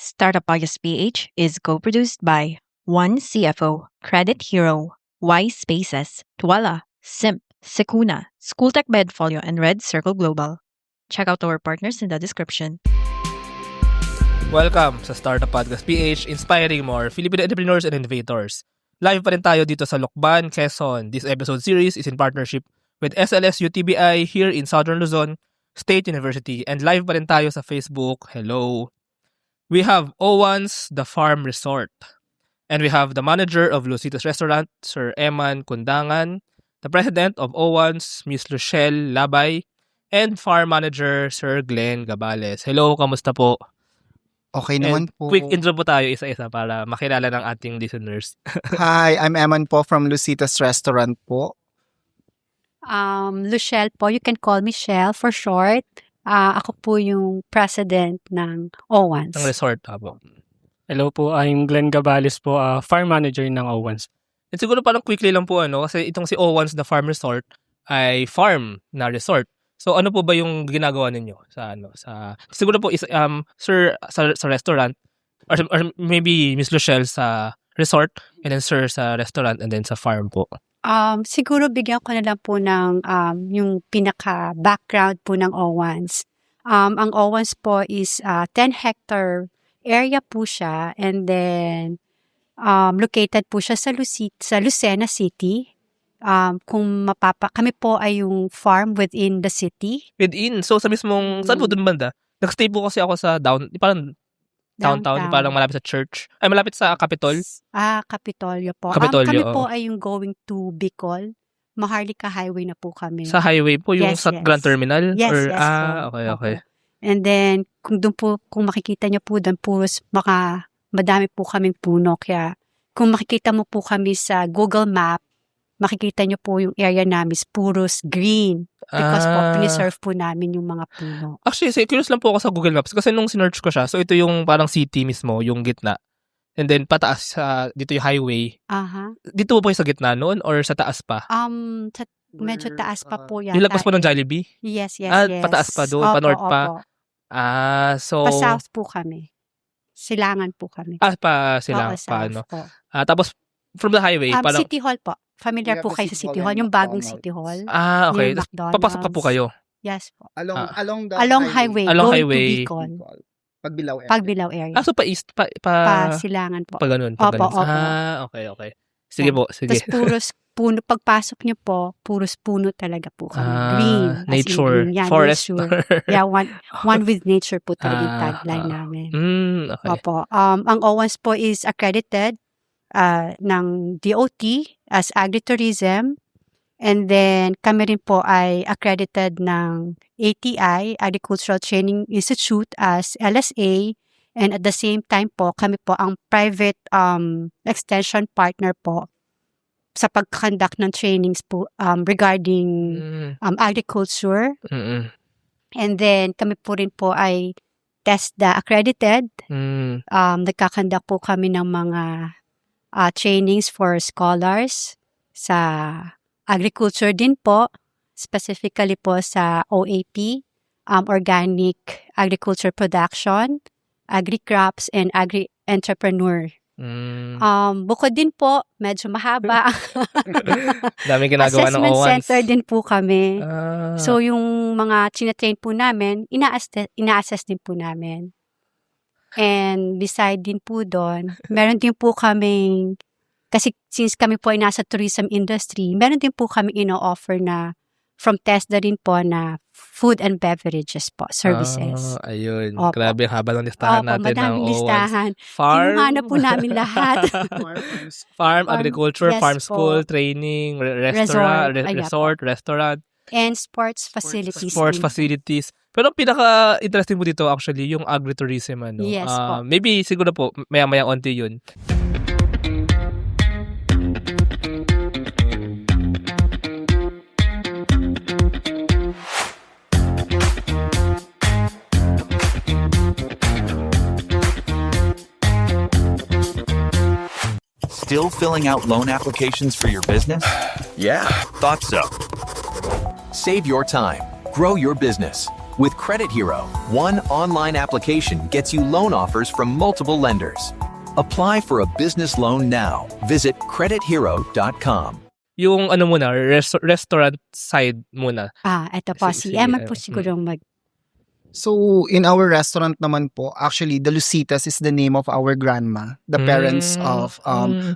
Startup Podcast PH is co-produced by One CFO, Credit Hero, Y Spaces, Tuala, Simp, Sekuna, Schooltech Bedfolio, and Red Circle Global. Check out our partners in the description. Welcome sa Startup Podcast PH, inspiring more Filipino entrepreneurs and innovators. Live pa rin tayo dito sa Lokban, Quezon. This episode series is in partnership with SLS UTBI here in Southern Luzon State University. And live pa rin tayo sa Facebook. Hello! We have Owan's The Farm Resort. And we have the manager of Lucitas Restaurant, Sir Eman Kundangan, the president of Owan's, Miss Luchelle Labay, and farm manager, Sir Glenn Gabales. Hello, kamusta po? Okay naman po. Quick intro po tayo isa-isa para makilala ng ating listeners. Hi, I'm Eman po from Lucitas Restaurant po. Luchelle po. You can call me Shell for short. Ako po yung president ng Owens. Ng resort po. Hello po, I'm Glenn Gabales po, farm manager ng Owens. And siguro parang quickly lang po kasi itong si Owens The Farm Resort ay farm na resort. So ano po ba yung ginagawa ninyo sa siguro po is sir sa restaurant or maybe Miss Luchelle sa resort and then sir sa restaurant and then sa farm po. Siguro bigyan ko na lang po ng yung pinaka-background po ng Owens. Ang Owens po is 10-hectare area po siya and then located po siya sa Lucena City. Kami po ay yung farm within the city. Within? So sa mismong, saan po dun banda? Nag-stay po kasi ako sa parang downtown, parang malapit sa church. Ay, malapit sa Capitol. Capitolio po. Capitolio, kami po ay yung going to Bicol. Maharlika Highway na po kami. Sa highway po, yung Yes, sa yes. Grand Terminal? Yes, Or, yes po. okay. And then, kung makikita niyo po doon, madami po kaming puno. Kaya, kung makikita mo po kami sa Google Map, makikita niyo po yung area namin is puros green. Because po, preserve po namin yung mga puno. Actually, curious lang po ako sa Google Maps kasi nung sinearch ko siya, so ito yung parang city mismo, yung gitna. And then, pataas dito yung highway. Aha. Dito po sa gitna noon or sa taas pa? Medyo taas pa po yan. Yung lagpas po ng Jollibee? Yes. Pataas pa doon, pa-north pa? Opo. So... Pa-south po kami. Silangan po kami. Silang, south paano? po. Tapos, from the highway, parang... City Hall po. Familiar po kayo sa City Hall. Yung bagong City Hall. Okay. Yung McDonald's. Papasok pa po kayo? Yes po. Along the highway. Along going highway. to Bicol. Pagbilao area. So pa east, pa Silangan po. ganun. Opo. Okay. Sige po, sige. Tapos puros puno. Pagpasok niyo po, puros puno talaga po kami. Green. As in Nature. green. Yeah, Forest. nature. Yeah, one with nature po talaga yung tagline namin. Okay. Opo. Ang Owens po is accredited ng DOT as agritourism. And then kami rin po ay accredited ng ATI, Agricultural Training Institute as LSA. And at the same time po, kami po ang private extension partner po sa pag-conduct ng trainings po regarding agriculture. Mm-mm. And then kami po rin po ay TESDA accredited. Nagkakandak po kami ng mga trainings for scholars sa agriculture din po, specifically po sa OAP, Organic Agriculture Production, Agri-Crops, and Agri-Entrepreneur. Bukod din po, medyo mahaba. Daming ginagawa ng Assessment Owens. center din po kami. So, yung mga china-train po namin, ina-assess din po namin. And beside din po doon, meron din po kaming, kasi since kami po ay nasa tourism industry, meron din po kami ino-offer na from TESDA din po na food and beverages po, services. Ayun. Opo. Grabe, haba ng listahan natin ng madaming Owens. listahan. Farm, Kinuha na po namin lahat. farm, agriculture, yes farm po. school, training, resort, restaurant, And sports facilities. sports din. facilities. Pero ang pinaka-interesting mo dito actually, yung agritourism. Yes po. Maybe siguro po, maya-maya onti yun. Still filling out loan applications for your business? Yeah, thought so. Save your time. Grow your business. With Credit Hero, one online application gets you loan offers from multiple lenders. Apply for a business loan now. Visit credithero.com. Yung ano muna, restaurant side muna. Ito po. Si Emma po siguro So, in our restaurant naman po, actually, the Lucitas is the name of our grandma, the parents of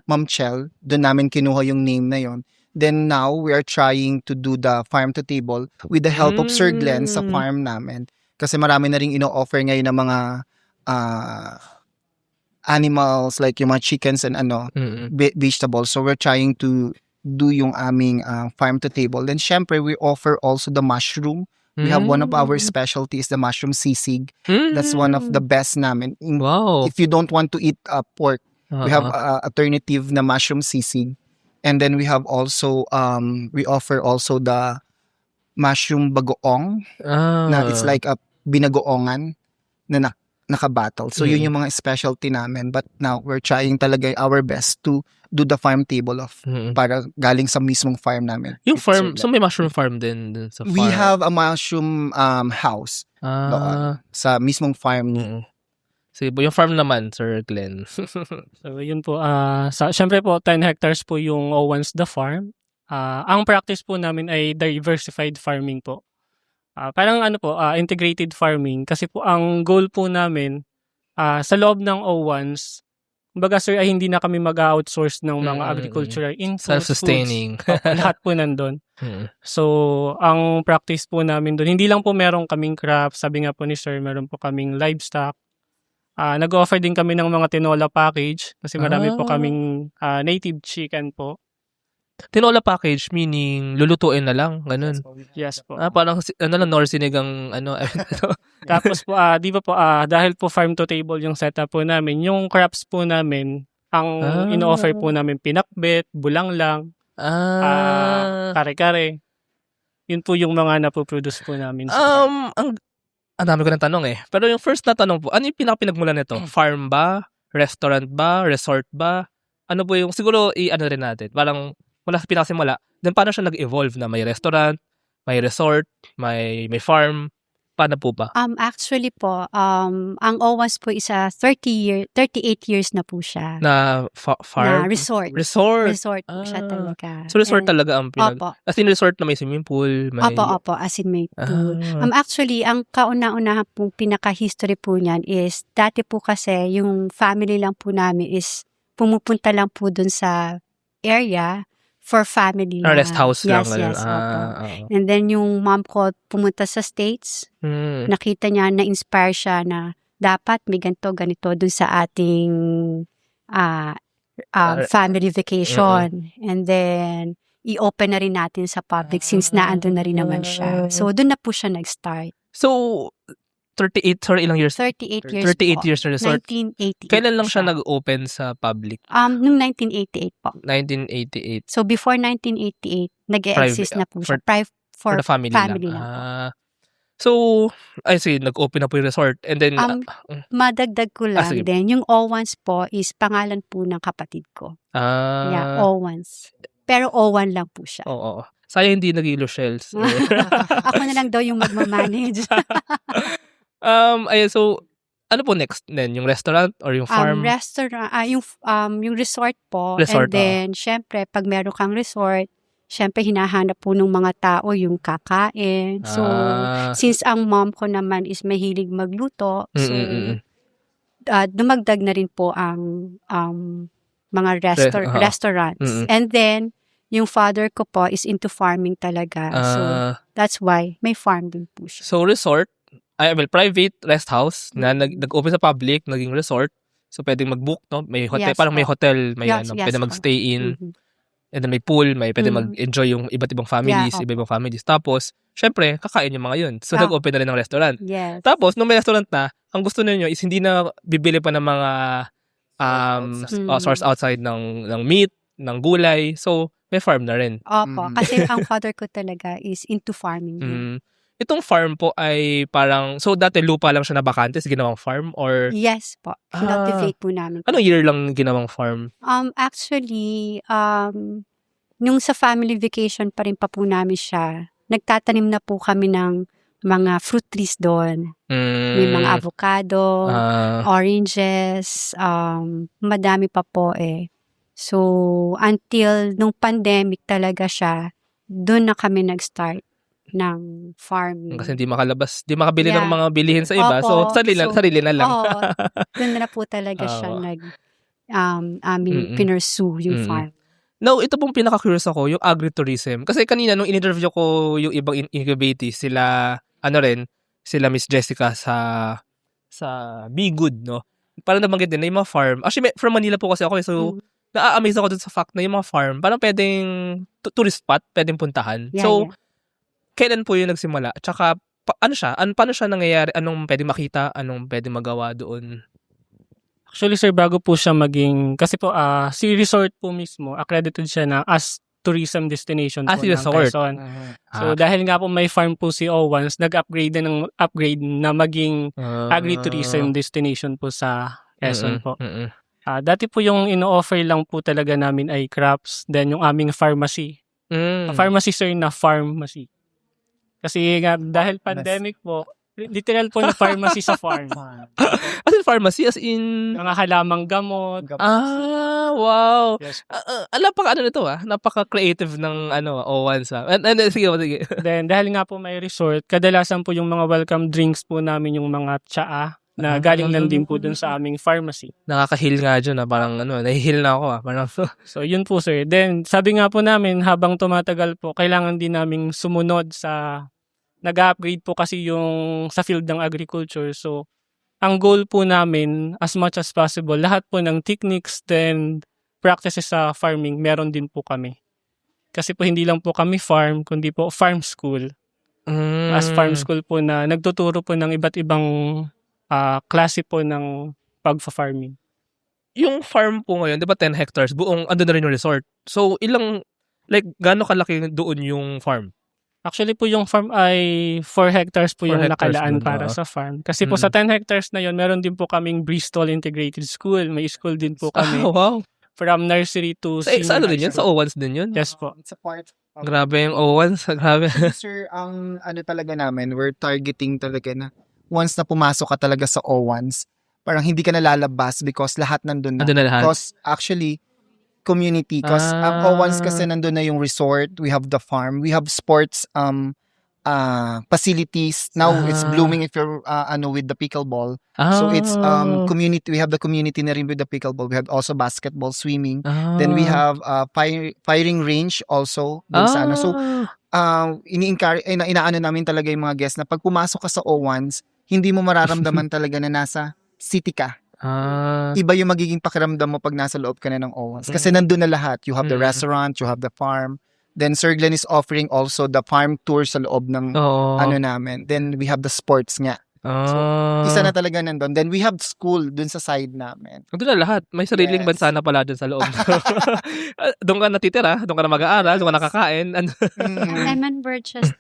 Ma'am Chel. Doon namin kinuha yung name na yon. Then now, we are trying to do the farm to table with the help of Sir Glenn sa farm namin. Kasi marami na rin ino-offer ngayon ng mga animals like yung mga chickens and vegetables. So, we're trying to do yung aming farm to table. Then, syempre, we offer also the mushroom. We have one of our specialties, the mushroom sisig. That's one of the best namin. Wow. If you don't want to eat pork, we have alternative na mushroom sisig. And then we have also, we offer also the mushroom bagoong. Na it's like a binagoongan na nakabattle. So yun yung mga specialty namin. But now, we're trying talaga our best to do the farm table of para galing sa mismong farm namin. Yung farm, so may mushroom farm din sa farm? We have a mushroom house doon, sa mismong farm. So yung farm naman, Sir Glenn. So yun po, syempre po 10 hectares po yung Owens the farm. Ang practice po namin ay diversified farming po. Parang integrated farming kasi po ang goal po namin sa loob ng Owens, kumbaga sir ay hindi na kami mag-outsource ng mga agricultural inputs. Self-sustaining. Lahat po nandun. So, ang practice po namin doon, hindi lang po meron kaming crops, sabi nga po ni sir, meron po kaming livestock. Nag-offer din kami ng mga tinola package kasi marami po kaming native chicken po. Tinola package meaning lulutuin na lang, ganun. Yes po. Parang nor sinigang Tapos po, di ba po, dahil po farm to table yung setup po namin, yung crops po namin, ang ino-offer po namin pinakbet, bulanglang, kare-kare. Yun po yung mga napoproduce po namin. Ang dami ko ng tanong eh. Pero yung first na tanong po, ano yung pinagmulan nito? Farm ba? Restaurant ba? Resort ba? Ano po yung, siguro i-ano rin natin. Parang mula sa pinakasimula, then paano siya nag-evolve na may restaurant, may resort, may farm? Paano po ba? Actually po, ang Owens po is 38 years na po siya. Na farm? Na resort. Resort? Resort po siya talaga. So resort talaga ang Opo. As in resort na may swimming pool? May... Opo, as in may pool. Actually, ang kauna-unahan pong pinaka-history po niyan is, dati po kasi yung family lang po namin is pumupunta lang po dun sa area for family. Rest house lang. Yes, opo. And then yung mom ko pumunta sa States, nakita niya, na-inspire siya na dapat may ganito dun sa ating family vacation. And then, i-open na rin natin sa public since naandun na rin naman siya. So, dun na po siya nag-start. So, 38, sorry, ilang years? 38 years 38 po. years na resort. 1988. Kailan lang siya nag-open sa public? Nung 1988 po. 1988. So, before 1988, nag-exist na po siya. For the family lang. So, sige, nag-open na po yung resort. And then, madagdag ko lang sige. din, yung Owens po is pangalan po ng kapatid ko. Yeah, Owens. Pero Owen lang po siya. Oo. Sayang hindi naging Luchelle's. Ako na lang daw yung magmamanage. Ayun, so, ano po next then? Yung restaurant or yung farm? Restaurant, yung resort po. Resort, and then, syempre, pag meron kang resort, syempre, hinahanap po ng mga tao yung kakain. So, since ang mom ko naman is mahilig magluto, so, dumagdag na rin po ang mga restaurants. And then, yung father ko po is into farming talaga. So, that's why may farm din po siya. So, resort, private rest house na nag-open sa public, naging resort. So, pwedeng mag-book, no? May hotel, Yes, parang may po. hotel, may Yes, pwede po. mag-stay in. And then may pool, may pwede mag-enjoy yung iba't ibang families, Yeah, iba-ibang families. Tapos, syempre, kakain yung mga yun. So, nag-open na rin ng restaurant. Yes. Tapos, nung may restaurant na, ang gusto ninyo is hindi na bibili pa ng mga source outside ng meat, ng gulay. So, may farm na rin. Opo, kasi ang father ko talaga is into farming. Itong farm po ay parang, so dati lupa lang siya na bakante, ginawang farm or? Yes po, cultivate po namin. Anong year lang ginawang farm? Actually, nung sa family vacation pa rin pa po namin siya, nagtatanim na po kami ng mga fruit trees doon. May mga avocado, oranges, madami pa po eh. So, until nung pandemic talaga siya, doon na kami nag-start ng farming. Kasi hindi makalabas, hindi makabili ng Yeah. mga bilihin sa iba. So, Opo. sarili na lang. Oo, doon na po talaga siya Oo. aming pinursue yung farm. Now, ito pong pinaka-curious ako, yung agritourism. Kasi kanina, nung in-interview ko yung ibang incubatees, sila Miss Jessica sa Be Good, no? Parang nabanggit din na yung mga farm. Actually, from Manila po kasi ako, so na-amaze ako dun sa fact na yung mga farm, parang pwedeng tourist spot, pwedeng puntahan. Yeah, So, kailan po yung nagsimula? Tsaka, paano siya nangyayari? Anong pwedeng makita? Anong pwedeng magawa doon? Actually, sir, bago po siya maging, kasi po, si resort po mismo, accredited siya na as tourism destination po Si ng resort. Quezon. So, dahil nga po may farm po si O1s, nag-upgrade na maging agritourism destination po sa Quezon po. Dati po yung ino-offer lang po talaga namin ay crops, then yung aming pharmacy. Pharmacy, sir, na pharmacy. Kasi nga, dahil pandemic po, literal po na pharmacy sa farm. As in pharmacy? As in... Mga halamang gamot. Wow. Yes. Napaka-creative ng O1s. Sige. Then, dahil nga po may resort, kadalasan po yung mga welcome drinks po namin yung mga tsaa na galing lang din po dun sa aming pharmacy. Nakaka-heal nga dyan. Parang nahihil na ako. Parang... So, yun po, sir. Then, sabi nga po namin, habang tumatagal po, kailangan din naming sumunod sa nag-upgrade po kasi yung sa field ng agriculture. So, ang goal po namin, as much as possible, lahat po ng techniques then practices sa farming, meron din po kami. Kasi po hindi lang po kami farm, kundi po farm school. As farm school po na nagtuturo po ng iba't ibang klase po ng pagfa-farming. Yung farm po ngayon, di ba 10 hectares, buong ando na rin yung resort. So, gaano kalaki doon yung farm? Actually po yung farm ay 4 hectares po 4 yung hectares nakalaan dun, para sa farm. Kasi po sa 10 hectares na yun, meron din po kaming Bristol Integrated School. May school din po kami. Wow. From nursery to Sa senior ano high din yun? Sa school. O1s din yun? Yes po. It's a part of Grabe yung O1s. Grabe. Sir, ang talaga namin, we're targeting talaga na once na pumasok ka talaga sa O1s, parang hindi ka nalalabas because lahat nandun na. Nandun na lahat? Because actually, community. Because ang O1s kasi nandun na yung resort, we have the farm, we have sports facilities. Now, it's blooming if you're with the pickleball. So it's community. We have the community na rin with the pickleball. We have also basketball, swimming. Then we have firing range also. Dun sa So, inaano namin talaga yung mga guests na pag pumasok ka sa O1s, hindi mo mararamdaman talaga na nasa city ka. Iba yung magiging pakiramdam mo pag nasa loob ka na ng O1s. Kasi nandun na lahat. You have the restaurant, you have the farm. Then Sir Glenn is offering also the farm tour sa loob ng namin. Then we have the sports nga. So, isa na talaga nandun. Then we have school dun sa side namin. Doon na lahat. May sariling bansa na pala dun sa loob. Doon ka natitira, doon ka na mag-aaral, doon ka nakakain. Lemon Birches,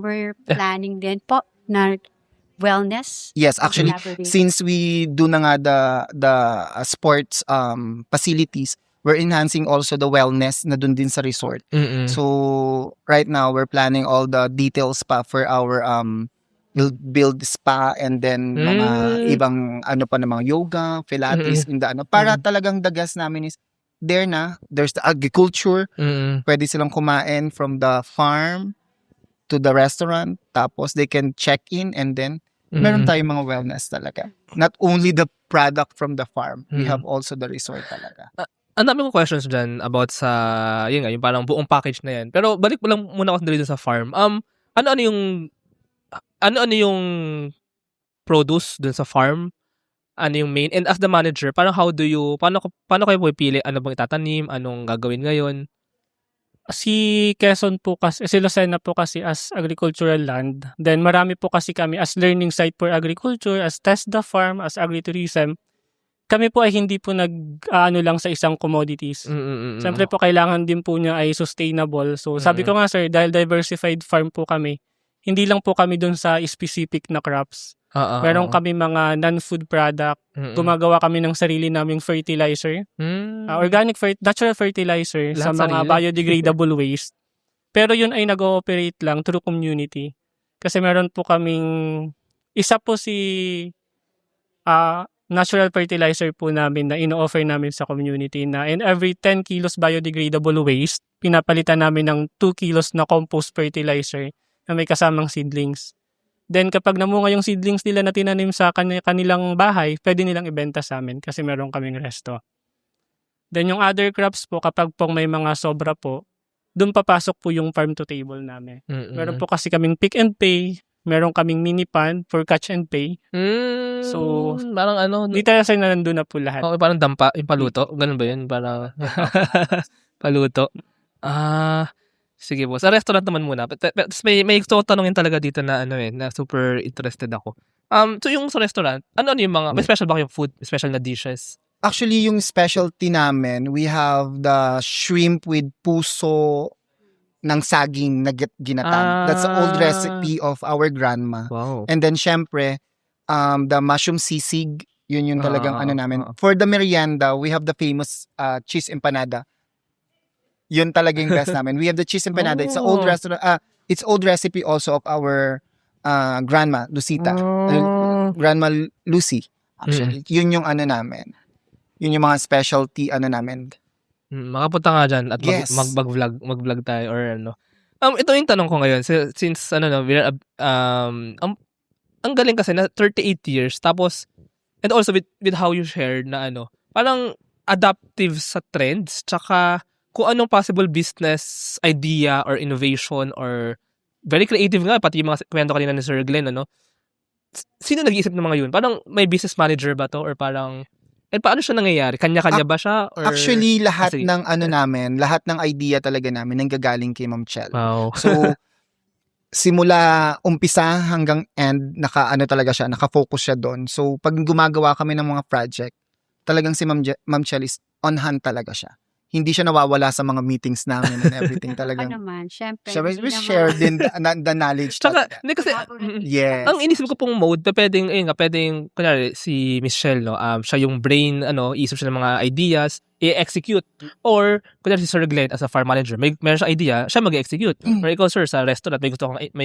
we're planning din po na wellness. Yes, actually, collaboration. since we do na nga the sports facilities, we're enhancing also the wellness na dun din sa resort. So, right now, we're planning all the details pa for our we'll build spa and then mga ibang na mga yoga, pilates, para talagang the guests namin is there na. There's the agriculture. Pwede silang kumain from the farm to the restaurant. Tapos they can check in and then meron tayong mga wellness talaga. Not only the product from the farm, we have also the resort talaga. Ang dami kong questions dyan about sa, yun nga, yung parang buong package na yan. Pero balik mo lang muna ako dito sa farm. Ano yung produce dun sa farm? Ano yung main? And as the manager, parang paano kayo pipili? Ano bang itatanim? Anong gagawin ngayon? Si Quezon po kasi, si Lucena po kasi as agricultural land. Then marami po kasi kami as learning site for agriculture, as test the farm, as agritourism. Kami po ay hindi po lang sa isang commodities. Siyempre po kailangan din po niya ay sustainable. So sabi ko nga sir, dahil diversified farm po kami, hindi lang po kami dun sa specific na crops. Meron kami mga non-food product. Gumagawa kami ng sarili naming fertilizer. Organic natural fertilizer Lahat sa mga sarili. biodegradable waste. Pero yun ay nag-ooperate lang through community. Kasi meron po kaming, isa po si natural fertilizer po namin na ino-offer namin sa community na in every 10 kilos biodegradable waste, pinapalitan namin ng 2 kilos na compost fertilizer na may kasamang seedlings. Then kapag namunga yung seedlings nila na tinanim sa kanilang bahay, pwede nilang ibenta sa amin kasi meron kaming resto. Then yung other crops po, kapag pong may mga sobra po, doon papasok po yung farm to table namin. Meron po kasi kaming pick and pay, meron kaming mini pan for catch and pay. So, parang di tayo sa nandun na po lahat. okay, parang dampa, yung paluto. Ganun ba yun? Parang paluto. Sige po. Sa restaurant naman muna. May gusto ko tanungin talaga dito na na super interested ako. So yung sa restaurant, ano yung mga, may special ba kayong food? Special na dishes? Actually, yung specialty namin, we have the shrimp with puso ng saging na ginatan. That's the old recipe of our grandma. Wow. And then, syempre, the mushroom sisig, yun yung talagang namin. For the merienda, we have the famous cheese empanada. Yun talaga yung best namin. We have the cheese empanada. It's an old restaurant. It's old recipe also of our grandma, Lucita. Grandma Lucy, actually. Yun yung namin. Yun yung mga specialty namin. Makapunta nga dyan at Yes. mag-vlog tayo or ano. Ito yung tanong ko ngayon. Since ang galing kasi na 38 years. Tapos, and also with how you shared na parang adaptive sa trends. Tsaka kung anong possible business idea or innovation or very creative nga. Pati yung mga kwento kanina ni Sir Glenn, Sino nag-iisip ng mga yun? Parang may business manager ba to? Or parang paano siya nangyayari? Kanya-kanya ba siya? Or... Actually, lahat Sige. ng namin, lahat ng idea talaga namin nanggagaling kay Ma'am Chel. Wow. So, simula umpisa hanggang end, talaga siya, naka-focus siya doon. So, pag gumagawa kami ng mga project, talagang si Ma'am Chel is on hand talaga siya. Hindi siya nawawala sa mga meetings namin and everything talagang. naman, syempre. We share din the knowledge. Tsaka, hindi kasi, Yes. ang inisip ko pong mode, pwedeng, kunyari, si Michelle, siya yung brain, isip siya ng mga ideas, i-execute. Or, kunyari si Sir Glenn as a farm manager, meron siyang idea, siya mag-execute. Or ikaw, sir, sa restaurant, may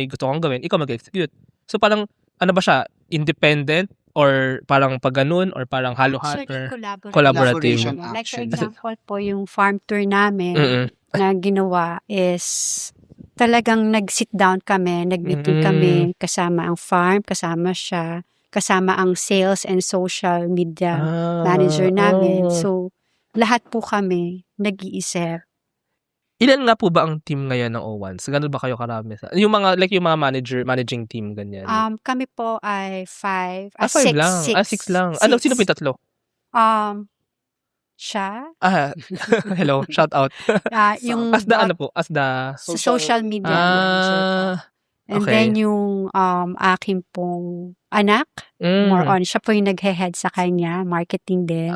gusto kang gawin, ikaw mag-execute. So, parang, ba siya? Independent? Or parang pag ganun? Or parang halo-halo? Actually, Collaborative. Collaboration. Like for Action. example po, yung farm tour namin Mm-mm. na ginawa is talagang nag-sit down kami, nag-meeting kami kasama ang farm, kasama siya, kasama ang sales and social media manager namin. So, lahat po kami nag-iisip. Ilan nga po ba ang team ngayon ng O1? Ganun ba kayo karami? Yung mga managing team, ganyan. Kami po ay 5. 5 lang. 6 lang. Sino po yung tatlo? Siya. Hello, shout out. Yung As the sa social media manager po. And okay. then yung aking pong anak, more on, siya po yung naghe-head sa kanya, marketing din.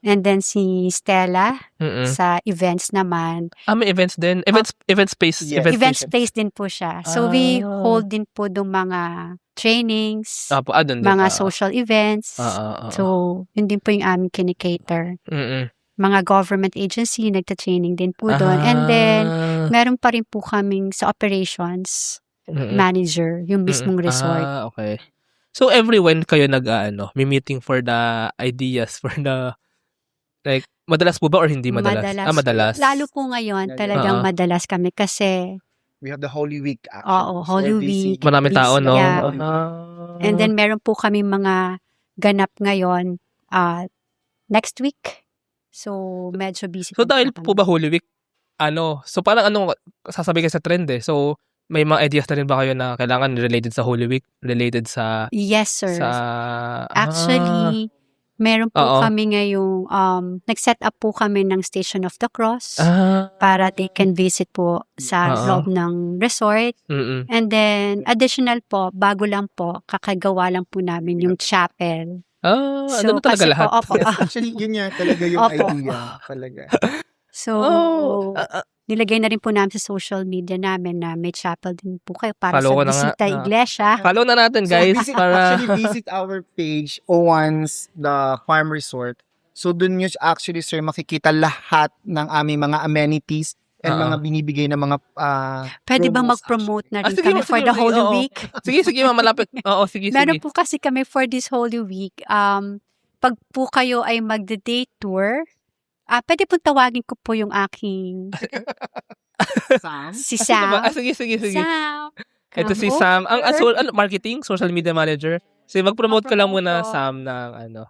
And then si Stella, sa events naman. May events din? Event space? Yes. Event space din po siya. So we hold din po yung mga trainings, Dun din. mga social events. So yun din po yung aming kinikater. Mga government agency, nagta-training din po doon. And then, meron pa rin po kaming sa operations manager, yung mismong resort. Okay. So, everyone kayo may meeting for the ideas, for the, like, madalas po ba or hindi madalas? Madalas. Lalo po ngayon, talagang madalas kami kasi We have the Holy Week actually. Oo, Holy Week. Maraming tao, no? Yeah. And then, meron po kami mga ganap ngayon next week. So, medyo busy. So, dahil po ba Holy Week, so parang sasabi kayo sa trend So, may mga ideas na rin ba kayo na kailangan related sa Holy Week? Related sa... Yes, sir. Sa... Actually, meron po kami ngayong, nag-set up po kami ng Station of the Cross para they can visit po sa loob ng resort. And then, additional po, bago lang po, kakagawa lang po namin yung chapel. Ano talaga kasi lahat? Po, Actually, yun nga talaga yung idea. Talaga. So, nilagay na rin po namin sa social media namin na may chapel din po kayo para Follow sa bisita iglesia. Follow na natin, guys. Actually, visit our page, O1's The Farm Resort. So, dun nyo actually, sir, makikita lahat ng aming mga amenities and mga binibigay na mga Pwede ba promos mag-promote na rin Sige, kami for sige, the sige, Holy oo. Week? Sige, ma'am, malapit. Oo, sige. Meron po kasi kami for this Holy Week. Pag po kayo ay magde-day tour, pwede po tawagin ko po yung aking Sam? si Sige ba? Sam. Sige. Sam, Ito come si Sam, ang over. marketing, social media manager. Sige, mag-promote ka lang muna, Promote po. Sam, ng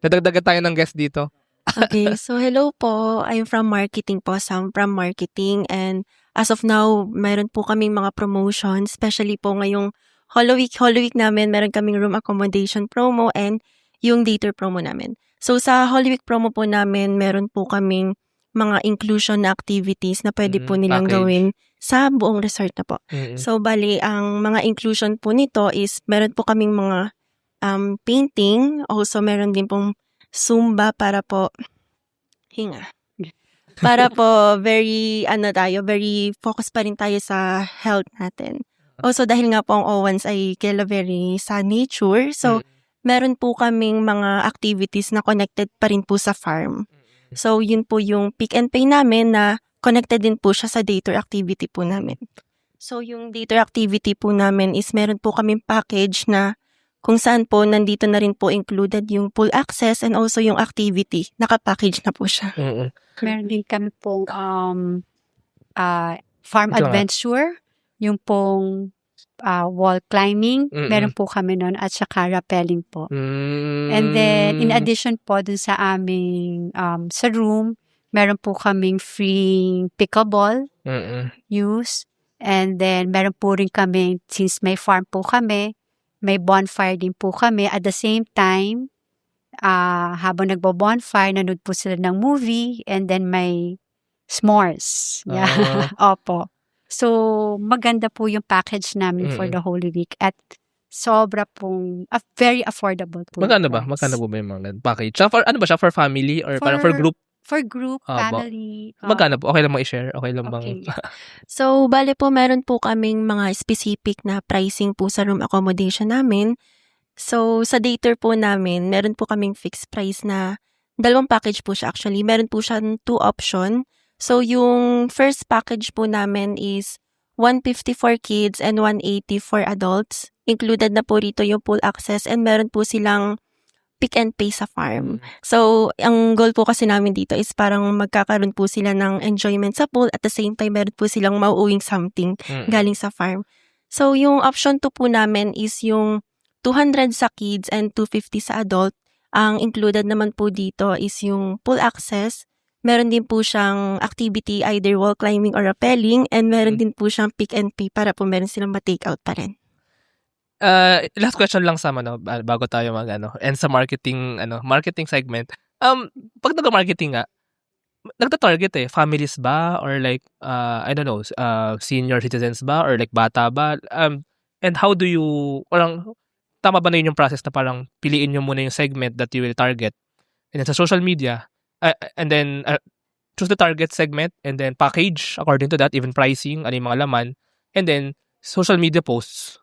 Dadagdagan tayo ng guest dito. Okay, so hello po. I'm from marketing po, Sam from marketing. And as of now, meron po kaming mga promotion, especially po ngayong Holy Week namin, meron kaming room accommodation promo and yung dater promo namin. So sa Holy Week promo po namin, meron po kaming mga inclusion na activities na pwede po nilang Package. gawin sa buong resort na po. So bali, ang mga inclusion po nito is meron po kaming mga painting, also meron din pong Zumba para po para po very focus pa rin tayo sa health natin. Also dahil nga po ang Owens ay kilala very sa nature, so meron po kaming mga activities na connected pa rin po sa farm. So yun po yung pick and pay namin na connected din po siya sa dater activity po namin. So yung dater activity po namin is meron po kaming package na kung saan po nandito na rin po included yung pool access and also yung activity. Naka-package na po siya. Meron din kami pong farm Ito nga. adventure, yung pong wall climbing, meron po kami nun, at saka rappelling po. And then, in addition po dun sa aming sa room, meron po kaming free pickleball use. And then, meron po rin kami, since may farm po kami, may bonfire din po kami. At the same time, habang nagbo-bonfire, nanood po sila ng movie, and then may s'mores. Yeah. Opo. So, maganda po yung package namin for the Holy Week at sobra pong very affordable po. Magkano yung ba? price. Magkano po ba yung mga package? Siya for, ano ba siya? For family or parang for group? For group, Ba? family. Magkano po? Okay lang bang i-share? Okay lang bang... Okay. So, bale po, meron po kaming mga specific na pricing po sa room accommodation namin. So, sa dater po namin, meron po kaming fixed price na dalawang package po siya actually. Meron po siya 2 option. So, yung first package po namin is 150 for kids and 180 for adults. Included na po rito yung pool access and meron po silang pick and pay sa farm. So, ang goal po kasi namin dito is parang magkakaroon po sila ng enjoyment sa pool at the same time meron po silang mauuwing something galing sa farm. So, yung option 2 po namin is yung 200 sa kids and 250 sa adult. Ang included naman po dito is yung pool access. Meron din po siyang activity, either wall climbing or rappelling, and meron din po siyang pick and pay para po meron silang ma-take out pa rin. Last question lang sa bago tayo and sa marketing segment. Pag nag-marketing nga, nagta-target families ba or like I don't know, senior citizens ba or like bata ba? And how do you parang tama ba na yun yung process na parang piliin nyo muna yung segment that you will target? And then sa social media, and then choose the target segment and then package according to that, even pricing, ano yung mga laman, and then social media posts,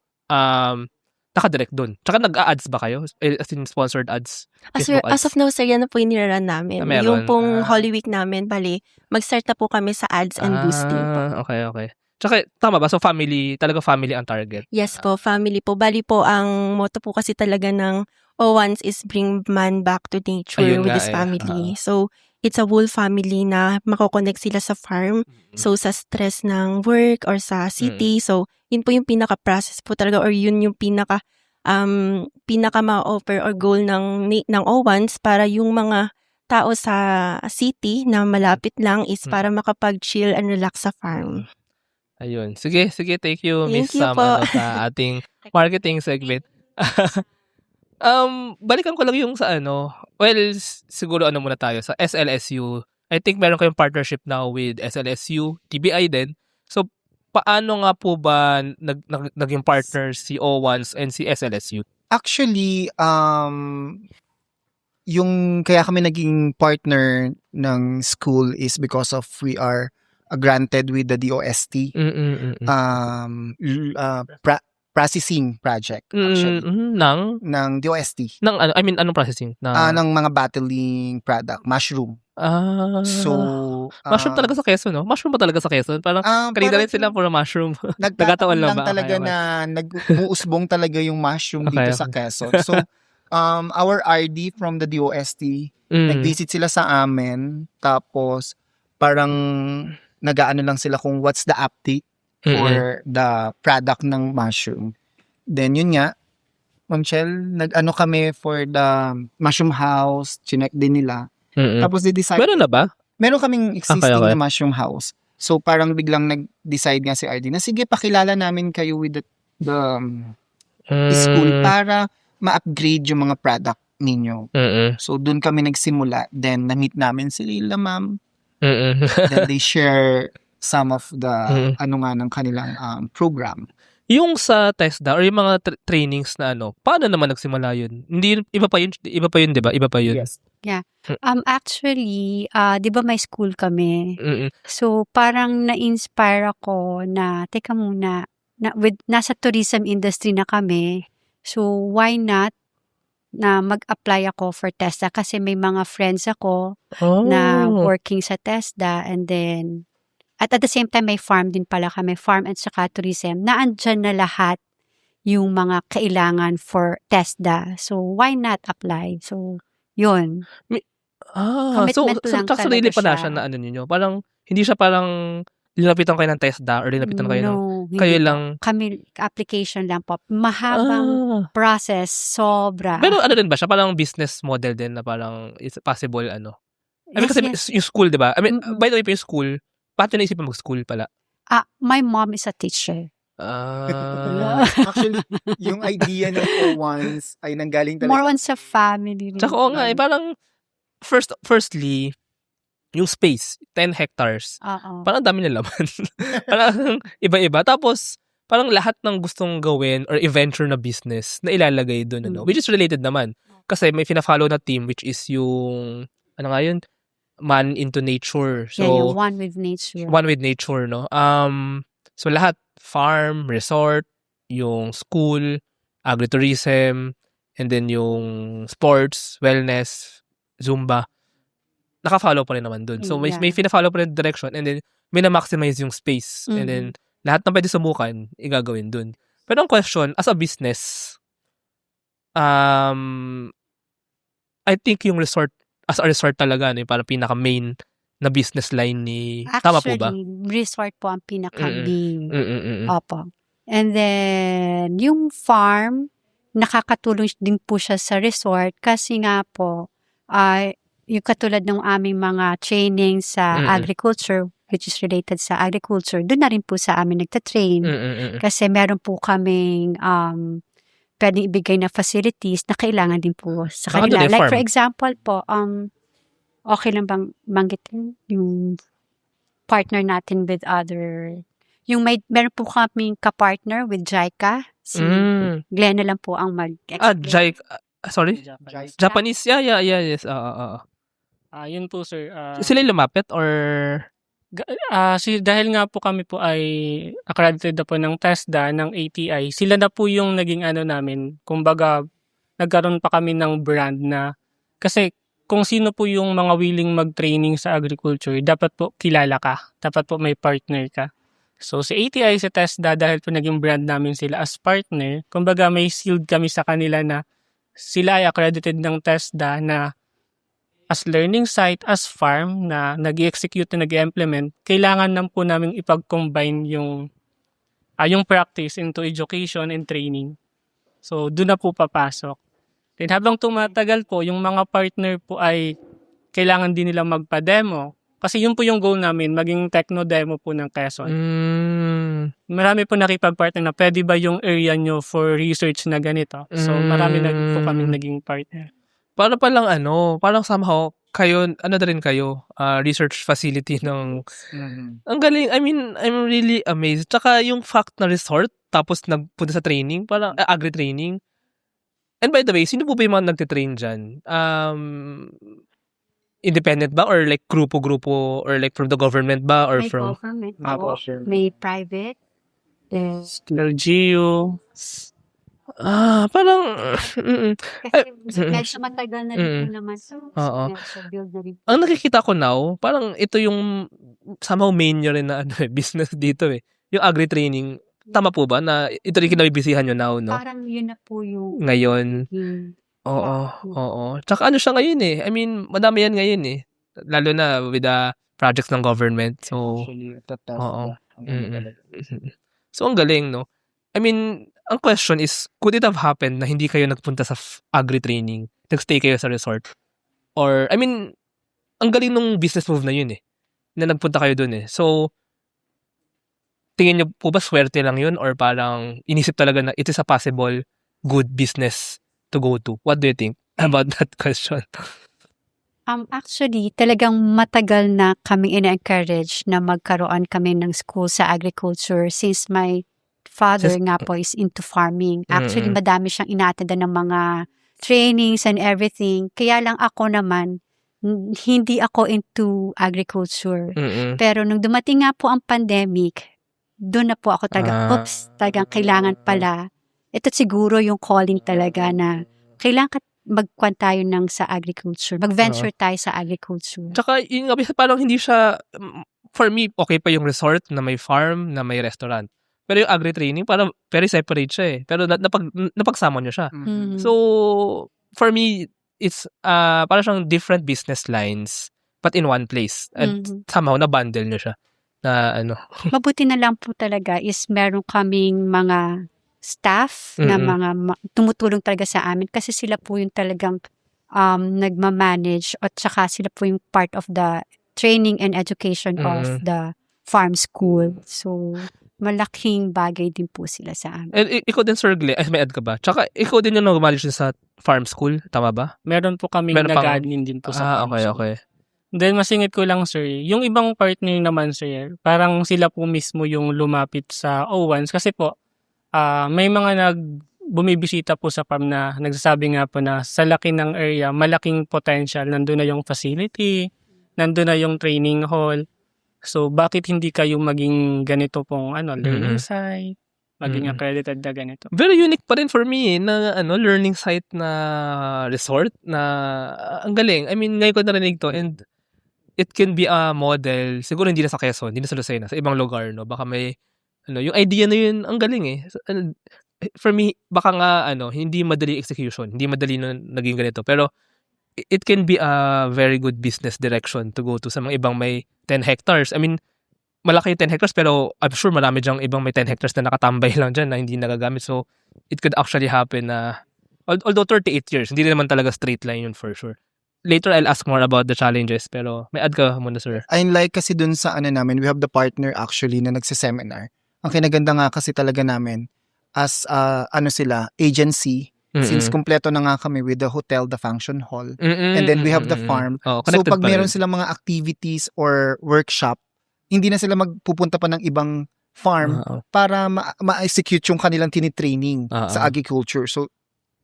nakadirect dun. Tsaka nag-a-ads ba kayo? As in sponsored ads? Facebook ads? As of now, sir, yan na po yung niraran namin. Meron. Yung pong Holy Week namin, bali, mag-start na po kami sa ads and boosting po. Okay. Tsaka, tama ba? So, talaga family ang target? Yes po, family po. Bali po, ang motto po kasi talaga ng Owens is bring man back to nature Ayun with nga his family. So, it's a whole family na makokonect sila sa farm. So, sa stress ng work or sa city. So, yun po yung pinaka-process po talaga or yun yung pinaka ma-offer or goal ng Owens para yung mga tao sa city na malapit lang is para makapag-chill and relax sa farm. Ayun. Sige. Thank you, Miss Thank you Sam, po. sa ating marketing segment. Balikan ko lang yung sa well, siguro muna tayo sa SLSU. I think meron kayong partnership now with SLSU, TBI din. So, paano nga po ba naging partners si Owens and si SLSU? Actually, yung kaya kami naging partner ng school is because of we are granted with the DOST processing project actually ng DOST. Ng ano, I mean, anong processing? Ng mga battling product, mushroom. So, mushroom talaga sa Quezon, no? Mushroom ba talaga sa Quezon? Parang kanina rin sila puro mushroom. Nagkataon lang ba? talaga Okay. na nag-uusbong talaga yung mushroom dito sa Quezon. So, our RD from the DOST, nag-visit sila sa amin, tapos parang nag-aano lang sila kung what's the update for the product ng mushroom. Then yun nga, Ma'am Chel, nag-ano kami for the mushroom house, chinek din nila. Tapos they-decide. Meron na ba? Meron kaming existing Okay. na mushroom house. So parang biglang nag-decide nga si RD na sige, pakilala namin kayo with the school para ma-upgrade yung mga product ninyo. So doon kami nagsimula. Then na-meet namin sila, ma'am. Then they share some of the ng kanilang program. Yung sa TESDA or yung mga trainings na paano naman nagsimula yun? Hindi iba pa yun, 'di ba? Iba pa yun. Yes. Actually, 'di ba may school kami? So parang na-inspire ako na teka muna, nasa tourism industry na kami. So why not na mag-apply ako for TESDA kasi may mga friends ako na working sa TESDA, and then at the same time may farm din pala kami, farm at saka tourism, na andyan na lahat yung mga kailangan for TESDA. So why not apply? So yun. Commitment lang sarili talaga pa na siya. siya na ninyo. Parang hindi siya parang linapitan kayo ng TESDA or linapitan kayo ng hindi kayo po. lang. Kami, application lang po. Mahabang process, sobra. Pero ano din ba siya? Parang business model din na parang it's possible I mean, kasi yung school, di ba? I mean, by the way, yung school, paano naisip mo mag-school pala? My mom is a teacher. Actually, yung idea ng O1s ay nanggaling talaga. More on sa family. rin. Tsaka nga, parang firstly, yung space, 10 hectares. Oo. Parang dami na laman. Parang iba-iba. Tapos, parang lahat ng gustong gawin or i-venture na business na ilalagay doon, which is related naman. Kasi may fina-follow na team which is yung, Man into Nature. So, yung one with nature. One with Nature, no? So, lahat, farm, resort, yung school, agritourism, and then yung sports, wellness, Zumba, naka-follow pa rin naman dun. So, may fina-follow pa rin direction, and then may na-maximize yung space. And then, lahat ng pwede sumukan, igagawin dun. Pero ang question, as a business, I think yung resort, as a resort talaga, parang pinaka-main na business line ni... Tama po ba? Actually, resort po ang pinaka-main. Opo. And then, yung farm, nakakatulong din po siya sa resort kasi nga po, yung katulad ng aming mga training sa agriculture, which is related sa agriculture, doon na rin po sa amin nagtatrain. Kasi meron po kaming pwedeng ibigay na facilities na kailangan din po sa kanila. Like for example po, okay lang bang banggitin yung partner natin with other, yung meron po kaming ka-partner with JICA. Si Glenn na lang po ang mag-explain. JICA, sorry? Japanese, yes. Yun po, sir. Sila yung lumapit or... Dahil nga po kami po ay accredited na po ng TESDA, ng ATI, sila na po yung naging namin. Kumbaga, nagkaroon pa kami ng brand na, kasi kung sino po yung mga willing mag-training sa agriculture, dapat po kilala ka. Dapat po may partner ka. So, si ATI, si TESDA, dahil po naging brand namin sila as partner, kumbaga may shield kami sa kanila na sila ay accredited ng TESDA na as learning site, as farm na nag-execute na nag-implement, kailangan lang po namin ipag-combine yung practice into education and training. So, doon na po papasok. Then habang tumatagal po, yung mga partner po ay kailangan din nila magpa-demo. Kasi yun po yung goal namin, maging techno-demo po ng Quezon. Marami po nakipag-partner na pwede ba yung area nyo for research na ganito. So, marami na po kami naging partner. Para palang parang somehow, kayo, na rin kayo, research facility ng... Ang galing, I mean, I'm really amazed. Tsaka yung fact na resort, tapos nagpunta sa training, parang agri-training. And by the way, sino po ba yung mga nagtitrain dyan? Independent ba? Or like grupo-grupo? Or like from the government ba? Or may from... government po, may private, LGU. Parang Kasi medyo matagal na rin po naman. Oo. Medyo build na rin. Ang nakikita ko now, parang ito yung somehow main nyo rin na business dito eh. Yung agri-training, tama po ba na ito rin kinabibisihan nyo now, no? Parang yun na po yung Ngayon. Wow. Oo. Tsaka ano siya ngayon eh. I mean, madami yan ngayon eh. Lalo na with the projects ng government. So, oo. So, ang galing, no? I mean, ang question is, could it have happened na hindi kayo nagpunta sa agri-training? Nagstay kayo sa resort? Or, I mean, ang galing nung business move na yun eh. Na nagpunta kayo dun eh. So, tingin nyo po ba swerte lang yun? Or parang inisip talaga na it is a possible good business to go to? What do you think about that question? Actually, talagang matagal na kaming ina-encourage na magkaroon kami ng school sa agriculture since my father nga po is into farming. Actually, madami siyang inaatenda ng mga trainings and everything. Kaya lang ako naman, hindi ako into agriculture. Pero nung dumating nga po ang pandemic, doon na po ako talagang kailangan pala. Ito siguro yung calling talaga na kailangan magkwan tayo ng sa agriculture. Mag-venture tayo sa agriculture. Tsaka, yung parang hindi siya, for me, okay pa yung resort na may farm, na may restaurant. Pero yung agri-training, parang very separate siya eh. Pero napagsama nyo siya. So, for me, it's parang siyang different business lines, but in one place. And somehow, na-bundle nyo siya. Na ano. Mabuti na lang po talaga is meron kaming mga staff na mga tumutulong talaga sa amin kasi sila po yung talagang nagmamanage at saka sila po yung part of the training and education of the farm school. So, malaking bagay din po sila sa amin. And ikaw din, Sir Gle, may add ka ba? Tsaka ikaw din yung nag-manage sa farm school, tama ba? Meron po kami nag-admin din po sa farm school. Okay. Then, masingit ko lang, sir, yung ibang partner naman, sir, parang sila po mismo yung lumapit sa O1s kasi po, may mga bumibisita po sa farm na nagsasabi nga po na sa laki ng area, malaking potential. Nandun na yung facility, nandun na yung training hall. So, bakit hindi kayo maging ganito pong learning site, maging accredited na ganito? Very unique pa rin for me na learning site na resort na ang galing. I mean, ngayon ko narinig to and it can be a model. Siguro hindi na sa Quezon, hindi na sa Lucena, sa ibang lugar, no? Baka may yung idea na yun, ang galing eh. For me, baka nga, hindi madali execution. Hindi madali na naging ganito. Pero, it can be a very good business direction to go to sa mga ibang may 10 hectares. I mean, malaki yung 10 hectares, pero I'm sure marami dyang ibang may 10 hectares na nakatambay lang dyan na hindi nagagamit. So, it could actually happen na, although 38 years, hindi naman talaga straight line yun for sure. Later, I'll ask more about the challenges. Pero, may add ka muna, sir. I like kasi dun sa namin, we have the partner actually na nagsiseminar. Ang kinaganda nga kasi talaga namin as agency since kumpleto na nga kami with the hotel, the function hall, and then we have the farm. So pag meron silang mga activities or workshop, hindi na sila magpupunta pa ng ibang farm para ma-execute yung kanilang tinitraining sa agriculture. So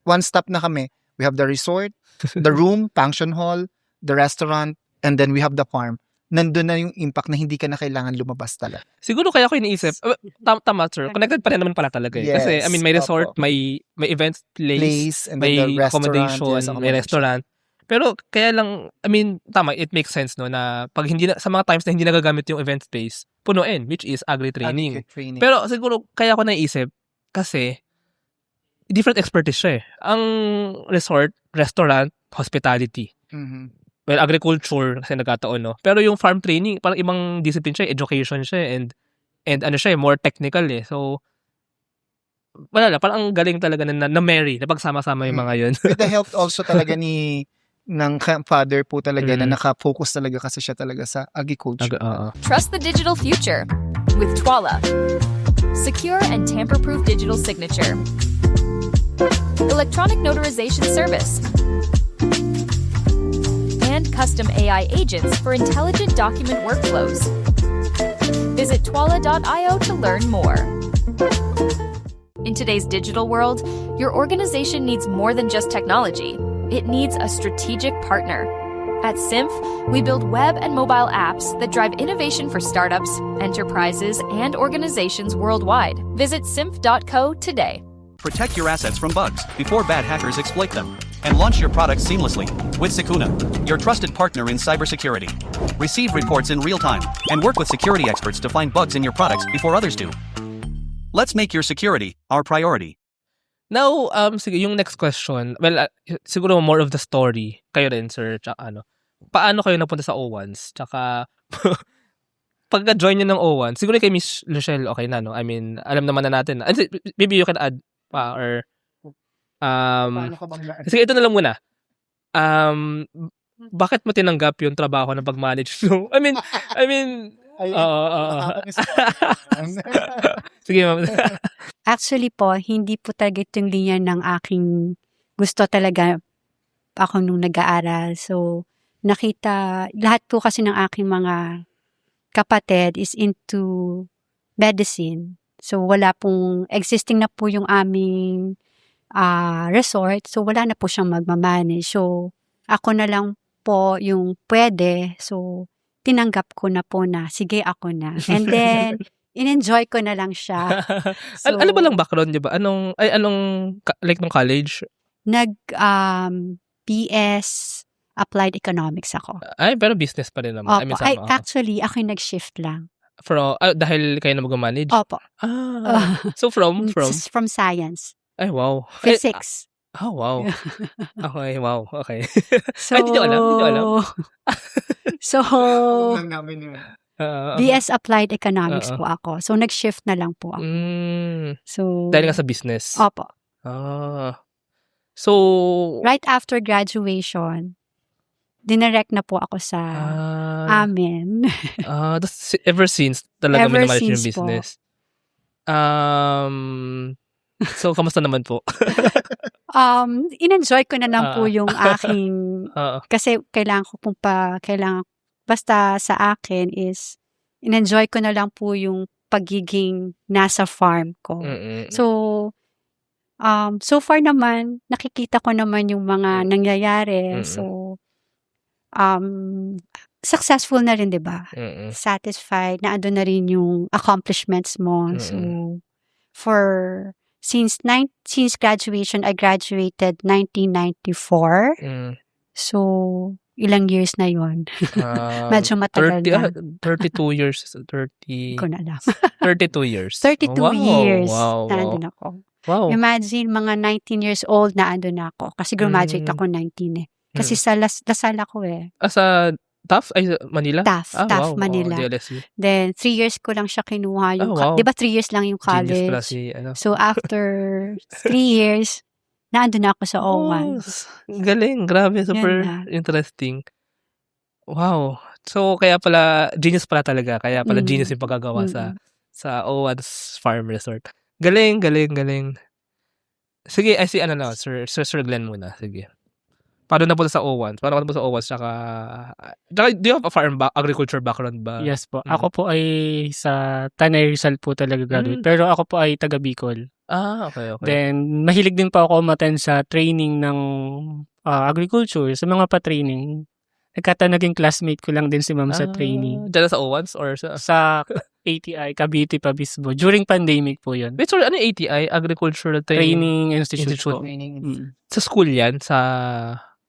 one stop na kami. We have the resort, the room, function hall, the restaurant, and then we have the farm. Nandun na yung impact na hindi ka na kailangan lumabas talaga. Siguro kaya ko iniisip, tama sir, connected pa rin naman pala talaga eh. Yes, kasi, I mean, may resort, may event place and may then the accommodation, may restaurant. Pero kaya lang, I mean, tama, it makes sense no na pag hindi na, sa mga times na hindi nagagamit yung event space, punuin, which is agri-training. Pero siguro kaya ko naisip kasi different expertise siya eh. Ang resort, restaurant, hospitality. Well, agriculture kasi nagkataon, no? Pero yung farm training, parang ibang discipline siya, education siya, and ano siya, more technical eh. So, wala lang, parang ang galing talaga na marry, na pagsama-sama yung mga yun. With the help also talaga ng father po talaga na nakafocus talaga kasi siya talaga sa agriculture. Trust the digital future with Twala. Secure and tamper-proof digital signature. Electronic notarization service. And custom AI agents for intelligent document workflows. Visit twala.io to learn more. In today's digital world, your organization needs more than just technology. It needs a strategic partner. At Simph, we build web and mobile apps that drive innovation for startups, enterprises, and organizations worldwide. Visit simph.co today. Protect your assets from bugs before bad hackers exploit them. And launch your products seamlessly with Sukuna, your trusted partner in cybersecurity. Receive reports in real time and work with security experts to find bugs in your products before others do. Let's make your security our priority. Now, sige, yung next question. Well, siguro more of the story. Kayo rin, sir. Tsaka paano kayo napunta sa O1s? Tsaka, pagka-join nyo ng O1, siguro kay Miss Luchelle, okay na, no? I mean, alam naman na natin. Maybe you can add pa, or, sige, ito na lang muna. Bakit mo tinanggap yung trabaho ng pag-manage? No? I mean, sige, ma'am. Actually po, hindi po talaga ito yung linya ng aking gusto talaga ako nung nag-aaral. So, nakita, lahat po kasi ng aking mga kapatid is into medicine. So, wala pong, existing na po yung aming resort. So, wala na po siyang magmamanage. So, ako na lang po yung pwede. So, tinanggap ko na po na, sige ako na. And then, in-enjoy ko na lang siya. So, ano ba lang background niyo ba? Like nung college? BS Applied Economics ako. Ay, pero business pa rin naman. Opo. I mean, Actually, ako yung nag-shift lang. Dahil kayo na mag-manage? Opo. So from? From science. Ay, wow. Physics. Wow. Okay, wow. Okay. So, Ay, hindi nyo alam. So, BS Applied Economics po ako. So, nag-shift na lang po ako. So, dahil nga sa business? Opo. So, right after graduation, dinirect na po ako sa amin. Ever since, talaga minamanage yung business. So, kamusta naman po? In-enjoy ko na lang po yung aking, kasi basta sa akin is, in-enjoy ko na lang po yung pagiging nasa farm ko. So, so far naman, nakikita ko naman yung mga nangyayari. So, successful na rin, di ba? Satisfied, na ando na rin yung accomplishments mo. So, since graduation, I graduated 1994. So, ilang years na yon? Medyo matagal 32 years. 30. Ko na alam. 32 years. 32 years na andun ako. Wow. Imagine, mga 19 years old na andun ako. Kasi graduate ako 19 eh. Kasi sa Lasal ako eh. Sa TAF? Ay, Manila? TAF, wow. Manila. DLSU. Then, 3 years ko lang siya kinuha. Di ba 3 years lang yung college? So, after 3 years, naandun na ako sa O1s. Galing, grabe, super interesting. Wow. So, kaya pala, genius pala talaga. Kaya pala genius yung pagkagawa sa O1s Farm Resort. Galing. Sige, Sir Glenn muna. Sige. Paano na po sa O1s? Tsaka, do you have a agriculture background ba? Yes po. Ako po ay sa Tanay Rizal po talaga graduate. Pero ako po ay taga Bicol. Okay. Then, mahilig din po ako umattend sa training ng agriculture. Sa mga pa-training. Naging classmate ko lang din si ma'am sa training. Diyan sa O1s or sa? Sa ATI, Cavite pa mismo. During pandemic po yun. Wait, sorry, ano yung ATI? Agricultural Training Institute po. Sa school yan?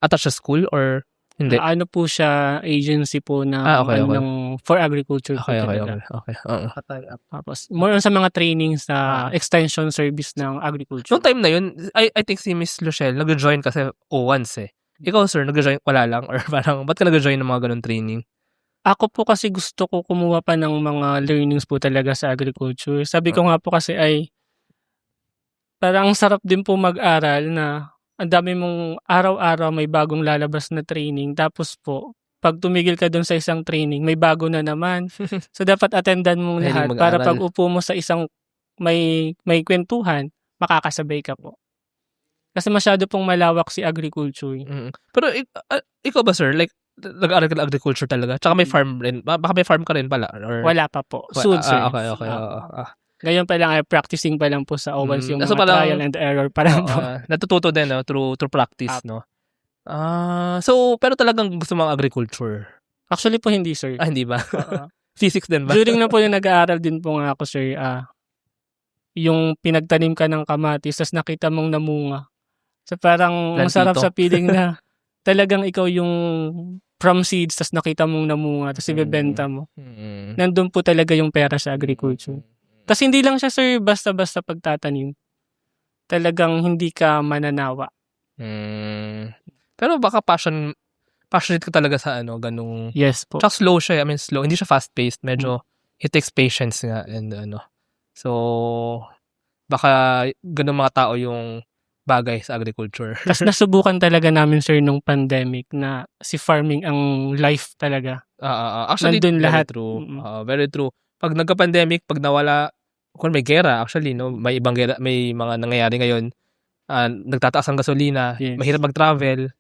Attached sa school or hindi? Ano po siya, agency po na for agriculture. Okay. Tapos, more on sa mga trainings na extension service ng agriculture. Noong time na yun, I think si Miss Luchelle nag-join kasi O1s eh. Ikaw, sir, nag-join wala lang? Or parang, ba't ka nag-join ng mga ganun training? Ako po kasi gusto ko kumuha pa ng mga learnings po talaga sa agriculture. Sabi ko nga po kasi ay parang sarap din po mag-aral na ang dami mong araw-araw may bagong lalabas na training. Tapos po, pag tumigil ka dun sa isang training, may bago na naman. So, dapat attendan mong lahat para pag upo mo sa isang may kwentuhan, makakasabay ka po. Kasi masyado pong malawak si agriculture. Pero ikaw ba, sir? Like, nag-aaral ka ng agriculture talaga? Tsaka may farm rin? Baka may farm ka rin pala? Or? Wala pa po. Soon, sir. Okay. Ngayon pa lang, practicing pa lang po sa O1s yung mga trial and error pa lang po. Natututo din, no? Through practice, no? So, pero talagang gusto mong agriculture? Actually po hindi, sir. Hindi ba? Physics din ba? During na po yung nag-aaral din po nga ako, sir, yung pinagtanim ka ng kamatis, tapos nakita mong namunga. So parang masarap sa feeling na talagang ikaw yung from seeds, tapos nakita mong namunga, tapos ibebenta mo. Nandun po talaga yung pera sa agriculture. Tapos hindi lang siya, sir, basta-basta pagtatanim. Talagang hindi ka mananawa. Pero baka passionate ka talaga sa ganung... Yes po. Tsaka slow siya. I mean, slow. Hindi siya fast-paced. Medyo, it takes patience nga. And So, baka ganung mga tao yung bagay sa agriculture. Tapos nasubukan talaga namin, sir, nung pandemic na si farming ang life talaga. Actually, nandun lahat. True. Very true. Pag nagka-pandemic, pag nawala, kung may gera, actually, may ibang gera, may mga nangyayari ngayon, nagtataas ang gasolina, mahirap mag-travel.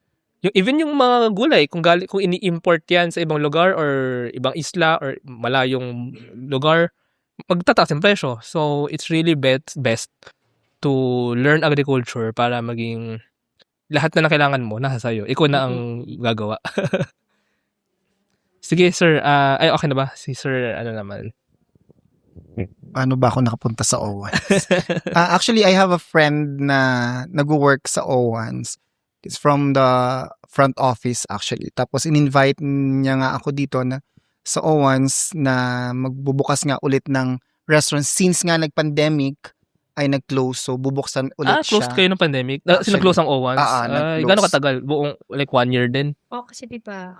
Even yung mga gulay, kung ini-import yan sa ibang lugar or ibang isla or malayong lugar, magtataas ang presyo. So, it's really best to learn agriculture para maging lahat na kailangan mo, nasa sayo. Ikaw na ang gagawa. Sige, sir. Okay na ba? Si sir, naman? Paano ba ako nakapunta sa OWANS? Actually, I have a friend na nag-work sa OWANS. It's from the front office actually. Tapos in-invite niya nga ako dito na sa OWANS na magbubukas nga ulit ng restaurant since nga nag-pandemic ay nag-close. So bubuksan ulit siya. Closed kayo ng pandemic? Sinag-close ang OWANS? Nag-close. Gano'ng katagal? Buong 1 year din? Kasi diba,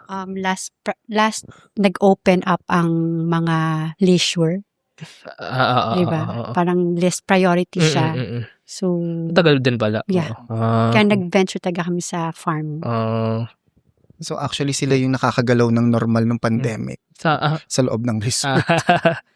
last nag-open up ang mga leisure. Diba? Parang less priority siya. So, tagal din pala. Yeah. Kaya nag-venture taga kami sa farm. So actually sila yung nakakagalaw ng normal ng pandemic sa loob ng resort.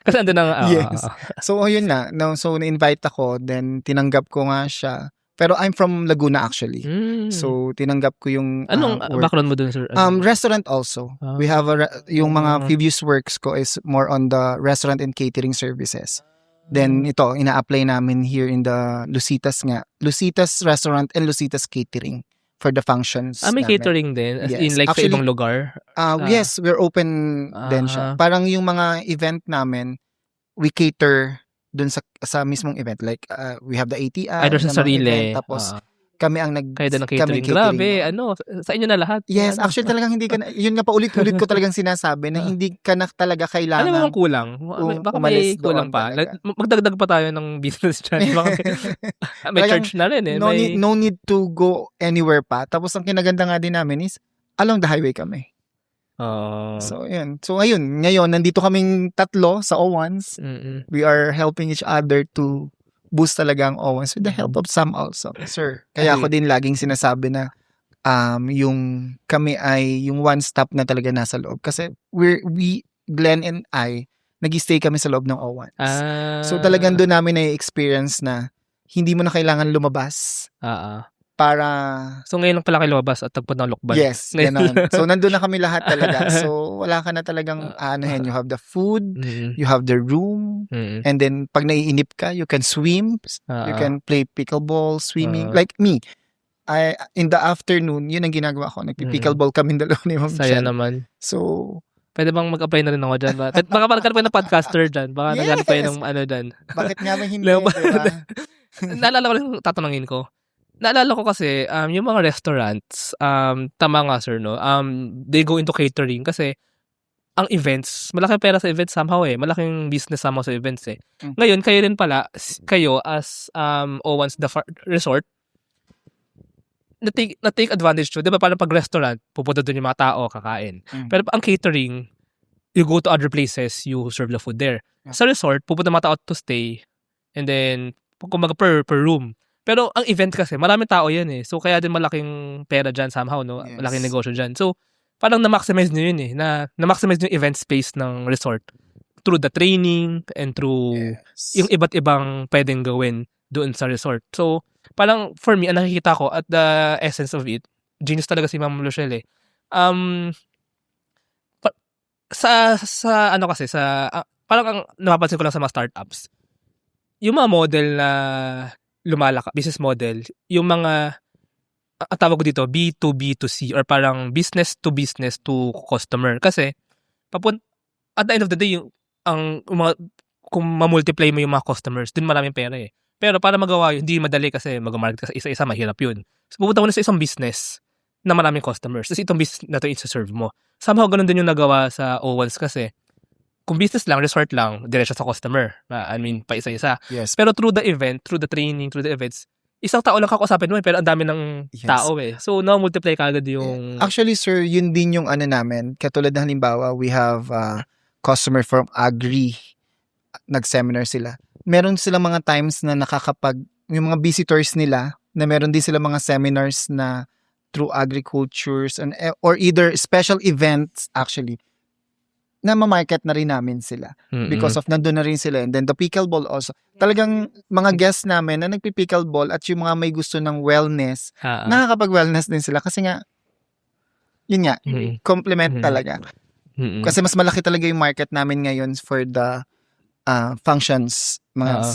Kasi andun ang... Yes. So yun na. So na-invite ako, then tinanggap ko nga siya. Pero I'm from Laguna actually. So tinanggap ko yung anong background mo dun, sir? Restaurant also. We have yung mga previous works ko is more on the restaurant and catering services. Then ito, ina-apply namin here in the Lucitas nga. Lucitas Restaurant and Lucitas Catering for the functions. May namin. catering din? As Yes. in like Actually, sa ibang lugar? Yes, we're open din siya. Parang yung mga event namin, we cater dun sa mismong event. Like, we have the ATI. Either sa sarili. Event, tapos, kami ang kayo din ang catering. Grabe, sa inyo na lahat. Yes, actually talagang hindi ka na, yun nga pa ulit-ulit ko talagang sinasabi na hindi ka na talaga kailangan. Ano bang kulang? Baka may kulang pa. Magdagdag pa tayo ng business dyan. May church na rin eh. No need to go anywhere pa. Tapos ang kinaganda nga din namin is, along the highway kami. So, yun. So, ngayon, nandito kaming 3 sa OWANS. We are helping each other to boost talaga ang OWANS with the help of Sam also. Sir, kaya ako din laging sinasabi na yung kami ay yung one-stop na talaga nasa loob. Kasi Glenn and I, nag-stay kami sa loob ng OWANS. So talagang doon namin na-experience na hindi mo na kailangan lumabas. Para... So ngayon lang pala kayo lumabas at tagpon ng Lokban. Yes, gano'n. So nandun na kami lahat talaga. So wala ka na talagang you have the food, you have the room, and then pag naiinip ka, you can swim, you can play pickleball, swimming. Like me, in the afternoon, yun ang ginagawa ko. Nagpi-pickleball kami dalawa ni Ma'am Saya Jen. naman. So, pwede bang mag-apply na rin ako dyan? Baka nagkaroon ng podcaster dyan. Baka nagkaroon pa ng dyan. Bakit nga ba hindi? Diba? Naalala ko lang tatanungin ko. Naalala ko kasi, yung mga restaurants, tama nga sir, no? They go into catering kasi ang events, malaking pera sa events somehow eh. Malaking business somehow sa events eh. Ngayon, kayo rin pala, kayo as OWANS Resort, na-take advantage to. Diba parang pag restaurant, pupunta doon yung mga tao, kakain. Pero ang catering, you go to other places, you serve the food there. Sa resort, pupunta mga tao to stay, and then, kumbaga per room. Pero ang event kasi, maraming tao yan eh. So, kaya din malaking pera dyan somehow, no? Yes. Malaking negosyo dyan. So, parang na-maximize nyo yun eh. Na-maximize nyo yung event space ng resort through the training and through yung iba't ibang pwedeng gawin doon sa resort. So, parang for me, ang nakikita ko at the essence of it, genius talaga si Ma'am Luciel eh. Parang ang napapansin ko lang sa mga startups, yung mga model na business model, yung mga ang tawag ko dito, B2B2C or parang business to customer. Kasi, at the end of the day, kung ma-multiply mo yung mga customers, din maraming pera eh. Pero para magawa yun, hindi madali kasi mag-market ka sa isa-isa, mahirap yun. So, pupunta mo na sa isang business na maraming customers. Tapos itong business na ito isa-serve mo. Somehow, ganun din yung nagawa sa O1s kasi kung business lang, resort lang, diretso sa customer. I mean, pa isa-isa. Yes. Pero through the event, through the training, through the events, isang tao lang kakausapin mo pero ang dami ng tao eh. So, na-multiply kagad yung... Actually, sir, yun din yung namin. Katulad na halimbawa, we have customer from Agri. Nag-seminar sila. Meron silang mga times na yung mga visitors nila, na meron din sila mga seminars na through agricultures or either special events actually, na ma-market na rin namin sila. Because of nandun na rin sila. And then the pickleball also. Talagang mga guests namin na nagpi-pickleball at yung mga may gusto ng wellness, nakakapag-wellness din sila. Kasi nga, yun nga, complement talaga. Kasi mas malaki talaga yung market namin ngayon for the functions.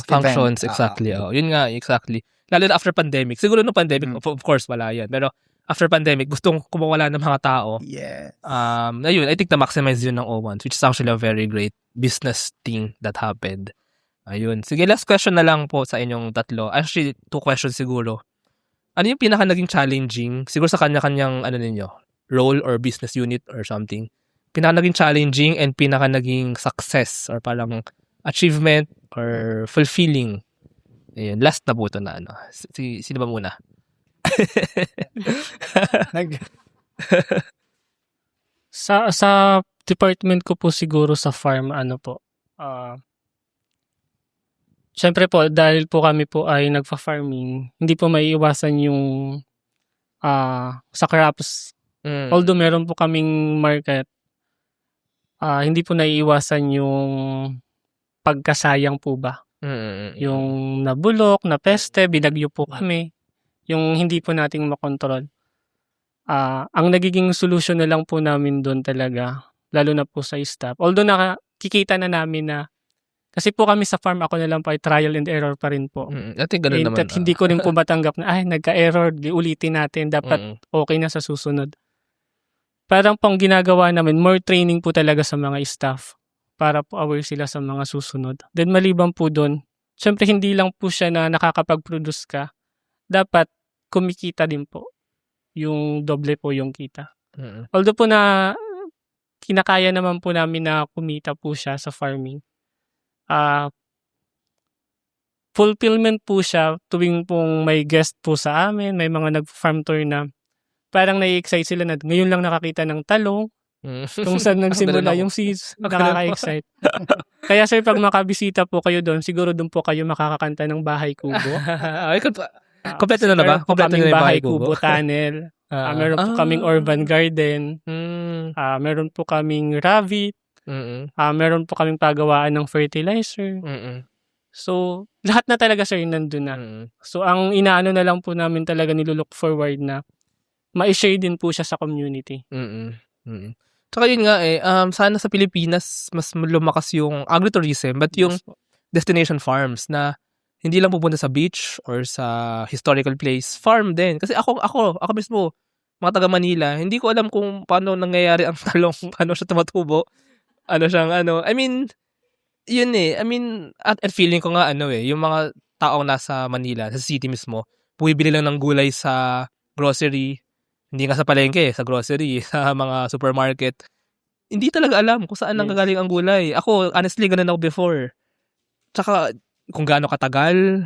Functions, exactly. Yun nga, exactly. Lalo na after pandemic. Siguro no pandemic, of course, wala yan. Pero after pandemic, gustong kumawala ng mga tao. Yes. Ayun, I think na-maximize yun ng O1, which is actually a very great business thing that happened. Ayun. Sige, last question na lang po sa inyong tatlo. Actually, 2 questions siguro. Ano yung pinaka naging challenging, siguro sa kanya-kanyang, ninyo, role or business unit or something, pinaka naging challenging and pinaka naging success or parang achievement or fulfilling? Ayun, last na po ito na sino ba muna? Sa department ko po siguro sa farm, syempre po, dahil po kami po ay nagfa-farming, hindi po maiiwasan yung sa crops. Although meron po kaming market, hindi po naiiwasan yung pagkasayang po ba. Yung nabulok, napeste, binagyo po kami. Yung hindi po nating makontrol. Ang nagiging solusyon na lang po namin doon talaga, lalo na po sa staff. Although nakikita na namin na kasi po kami sa farm, ako na lang po ay trial and error pa rin po. I think ganun naman. Hindi ko rin po matanggap na, nagka-error, ulitin natin, dapat okay na sa susunod. Parang pang ginagawa namin, more training po talaga sa mga staff para po aware sila sa mga susunod. Then maliban po doon, syempre hindi lang po siya na nakakapag-produce ka, dapat kumikita din po. Yung doble po yung kita. Although po na kinakaya naman po namin na kumita po siya sa farming, fulfillment po siya tuwing pong may guest po sa amin, may mga nag-farm tour na parang nai-excite sila na ngayon lang nakakita ng talong, kung saan nagsimula yung seeds, nakaka-excite. Kaya sir, pag makabisita po kayo doon, siguro doon po kayo makakakanta ng Bahay Kubo. Kompleto na ba? Kompleto na yung Bahay Kubo tunnel. Meron po kaming urban garden. Meron po kaming rabbit. Meron po kaming pagawaan ng fertilizer. So, lahat na talaga sir nandun na. So, ang inaano na lang po namin talaga nilulook forward na ma-share din po siya sa community. Tsaka yun nga sana sa Pilipinas mas lumakas yung agritourism but yung destination farms na hindi lang pupunta sa beach or sa historical place, farm din. Kasi ako mismo, mga taga Manila, hindi ko alam kung paano nangyayari ang talong, paano siya tumatubo. I mean, yun I mean, at feeling ko nga yung mga taong nasa Manila, sa city mismo, bumibili lang ng gulay sa grocery, hindi nga sa palengke, sa grocery, sa mga supermarket. Hindi talaga alam kung saan nanggagaling ang gulay. Ako, honestly, ganun ako before. Tsaka, kung gaano katagal,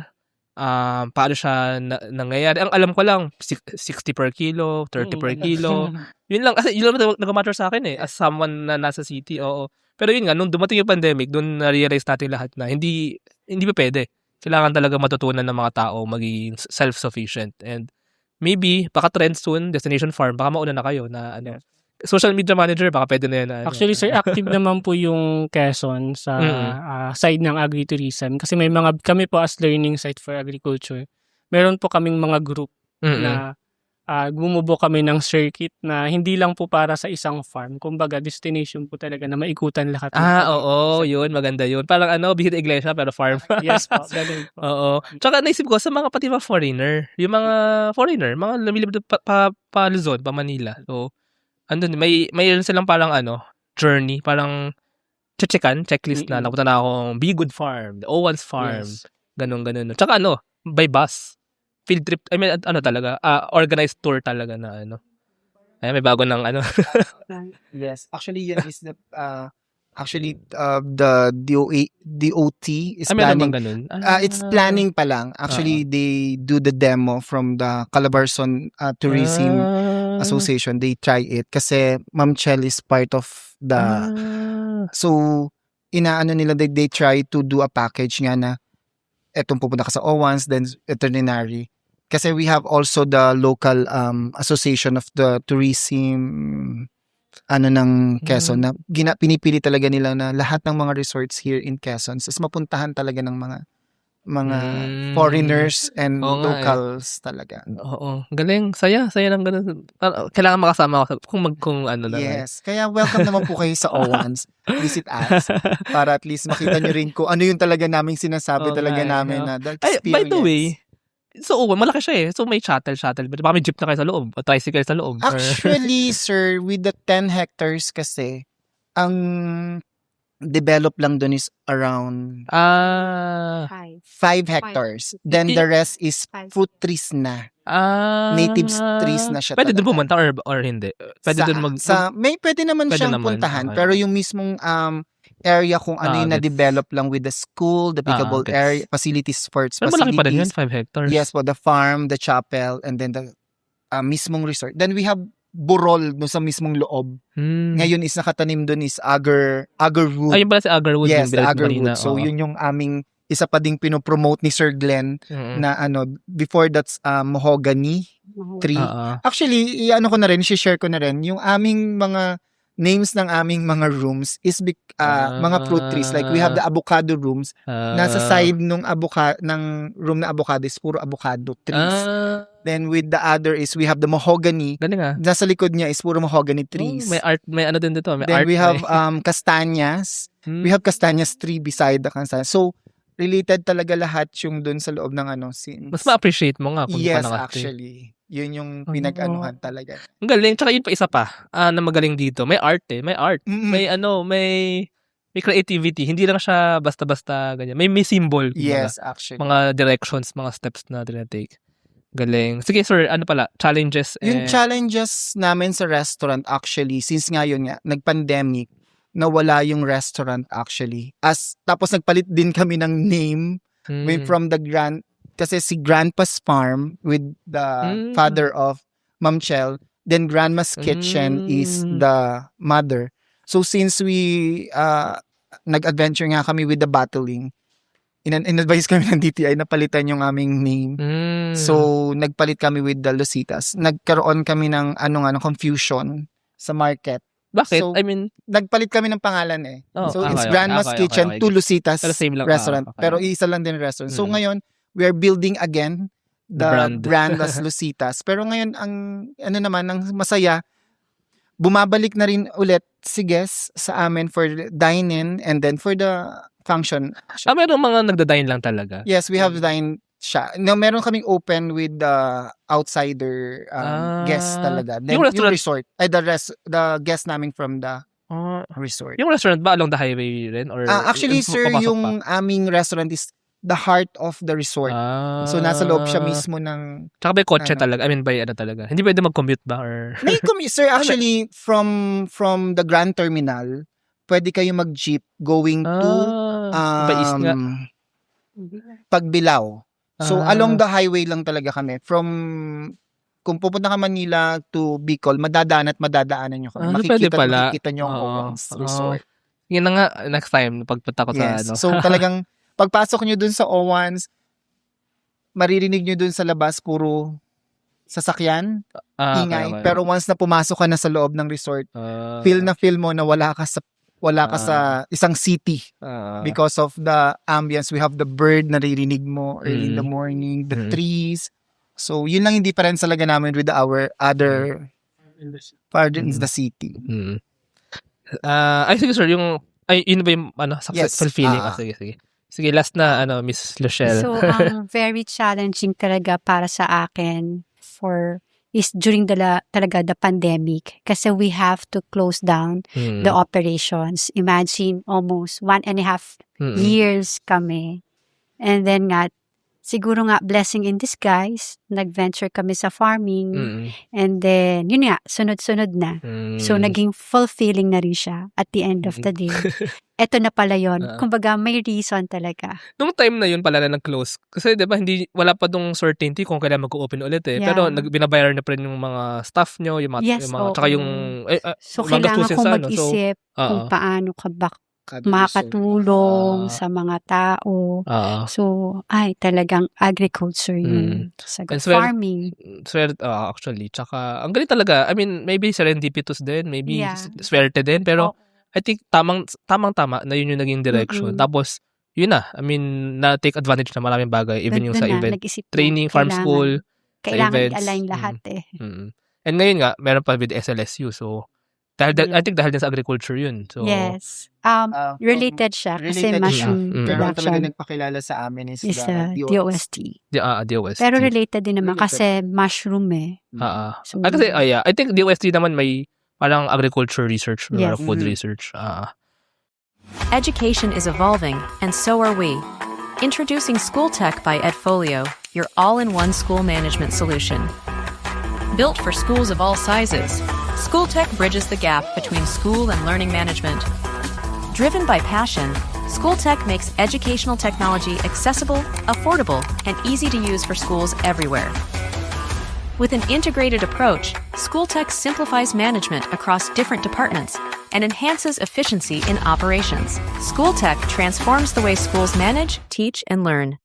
paano siya nangyayari. Ang alam ko lang, 60 per kilo, 30 per kilo. Yun lang, kasi yun lang nag-matter sa akin as someone na nasa city, oo. Pero yun nga, nung dumating yung pandemic, doon na-realize natin lahat na hindi pa pwede. Kailangan talaga matutunan ng mga tao maging self-sufficient. And maybe, baka trend soon, destination farm, baka mauna na kayo na social media manager, baka pwede na yan. Actually, sir, active naman po yung Quezon sa side ng agritourism. Kasi may kami po as learning site for agriculture, meron po kaming mga group na bumubuo kami ng circuit na hindi lang po para sa isang farm. Kumbaga, destination po talaga na maikutan lahat. Oo, yun, maganda yun. Parang Bihid Iglesia, pero farm. Yes po, ganun po. Oo. Tsaka naisip ko, sa mga pati mga foreigner, yung mga foreigner, mga lumilipad pa Luzon, pa Manila. So, andun, mayroon silang parang journey, parang checklist na, napunta na akong Be Good Farm, the Owens Farm, Yes. ganun. Tsaka by bus. Field trip, I mean, talaga, organized tour talaga na Ay, may bago ng Yes, actually yan is the the DOT is meron planning. bang ganun? It's planning pa lang. Actually, they do the demo from the Calabarzon Tourism Association. They try it kasi Ma'am Chel is part of the so inaano nila, they try to do a package nga na etong pupunta ka sa Owens, then veterinary. Kasi we have also the local association of the tourism ng Quezon na pinipili talaga nila na lahat ng mga resorts here in Quezon is mapuntahan talaga ng mga foreigners and locals talaga. Oo. Galing. Saya lang ganun. Kailangan makasama ako kung lang. Yes. Kaya welcome naman po kayo sa Owens. Visit us. Para at least makita nyo rin kung ano yung talaga naming sinasabi talaga namin na the experience. By the way, so malaki siya eh. So may shuttle. Baka may jeep na kayo sa loob. O tricycle sa loob. Actually, sir, with the 10 hectares kasi, ang develop lang dun is around 5 hectares. Then the rest is fruit trees na. Native trees na siya pwede talaga. dun pumunta or hindi? Pwede dun pwede naman siyang puntahan. Okay. Pero yung mismong area kung ano yung na-develop lang with the school, the pickleball area, facilities, sports pero facilities. malaki pa rin yun, 5 hectares. Yes po, the farm, the chapel, and then the mismong resort. Then we have burol no sa mismong loob. Ngayon is nakatanim doon is agarwood. Ayun pala si agarwood. Yes, agarwood. So yun yung aming isa pa ding pinopromote ni Sir Glenn na before that's mahogany tree. Actually, ko na rin, share ko na rin yung aming mga names ng aming mga rooms is mga fruit trees. Like we have the avocado rooms. Nasa side ng room na avocado is puro avocado trees. Then with the other is we have the mahogany. Galing Nasa likod niya is puro mahogany trees. May art, may din dito. May then art, we have castañas. We have castañas tree beside the castañas. So related talaga lahat yung dun sa loob ng Mas ma-appreciate mo nga kung yes, panangati. Actually. Yun yung pinag-anuhan talaga. Ang galing. Tsaka yun pa isa pa na magaling dito. May art eh. May art. May may creativity. Hindi lang siya basta-basta ganyan. May symbol. Yes, actually. Mga directions, mga steps na tinatake. Galing. Sige sir, challenges? Yung challenges namin sa restaurant actually, since ngayon nga, nag-pandemic, nawala yung restaurant actually. Tapos nagpalit din kami ng name from the kasi si Grandpa's Farm with the father of Ma'am Chel, then Grandma's Kitchen is the mother. So since we nag-adventure nga kami with the bottling, in-advise kami ng DTI na palitan yung aming name. So nagpalit kami with the Lucitas. Nagkaroon kami ng confusion sa market. Bakit? So, I mean, nagpalit kami ng pangalan eh. So it's Grandma's Kitchen to Lucitas restaurant. Pero isa lang din restaurant. So ngayon, we are building again the brand as Lucitas. Pero ngayon, ang masaya, bumabalik na rin ulit si guest sa amin for dine-in and then for the function. Meron mga nagda-dine lang talaga? Yes, we have dine siya. No, meron kaming open with the outsider guests talaga. Then yung resort, the guest namin from the resort. Yung restaurant ba along the highway rin? Or actually, sir, yung aming restaurant is the heart of the resort. So, nasa loob siya mismo ng... Tsaka by kotse talaga? I mean, by talaga? Hindi pwede mag-commute ba? Or... May commute, sir. Actually, from the Grand Terminal, pwede kayo mag-jeep going to Pagbilao. So, along the highway lang talaga kami. Kung pupunta ka Manila to Bicol, madadaanan nyo kami. Makikita nyo ang resort. Yan na nga, next time, pagpunta ko sa So, talagang pagpasok nyo dun sa Owens, maririnig nyo dun sa labas, puro sasakyan, ingay. Okay. Pero once na pumasok ka na sa loob ng resort, feel mo na wala ka sa isang city. Because of the ambience, we have the bird naririnig mo early in the morning, the trees. So, yun lang yung difference talaga namin with our other part in the city. Ay, sige sir, yun ba yung successful Yes. feeling? Sige. Sige, last na, Miss Luchelle. So, ang very challenging talaga para sa akin is during talaga the pandemic kasi we have to close down the operations. Imagine almost 1.5 years kami. And then nga, siguro nga blessing in disguise, nag-venture kami sa farming. And then, yun nga, sunod-sunod na. So, naging fulfilling na rin siya at the end of the day. Eto na pala yun. Kumbaga, may reason talaga. Nung time na yun pala na nag-close, kasi diba, wala pa dong certainty kung kailan mag-open ulit eh. Yeah. Pero binabayaran na pa rin yung mga staff nyo, yung mga, tsaka yung, so, mga kailangan gastusin kong sa mag-isip kung paano ka ba Kada makakatulong sa mga tao. So, talagang agriculture yun. And Farming. Actually. Tsaka, ang galing talaga. I mean, maybe serendipitous din, maybe swerte din, pero I think tamang-tama na yun yung naging direction. Tapos, yun na. I mean, na-take advantage na maraming bagay. Even yung sa event, training, farm school, kailangan events. i-align lahat And ngayon nga, meron pa with SLSU. So, I think dahil din sa agriculture yun. So, yes. Related siya kasi mushroom Pero production talaga nagpakilala sa amin is is the DOST. DOST. Pero related din naman kasi mushroom So, Kasi, I think DOST naman may parang agriculture research or Yes. food research. Education is evolving, and so are we. Introducing School Tech by Edfolio, your all-in-one school management solution. Built for schools of all sizes, School Tech bridges the gap between school and learning management. Driven by passion, School Tech makes educational technology accessible, affordable, and easy to use for schools everywhere. With an integrated approach, School Tech simplifies management across different departments and enhances efficiency in operations. School Tech transforms the way schools manage, teach, and learn.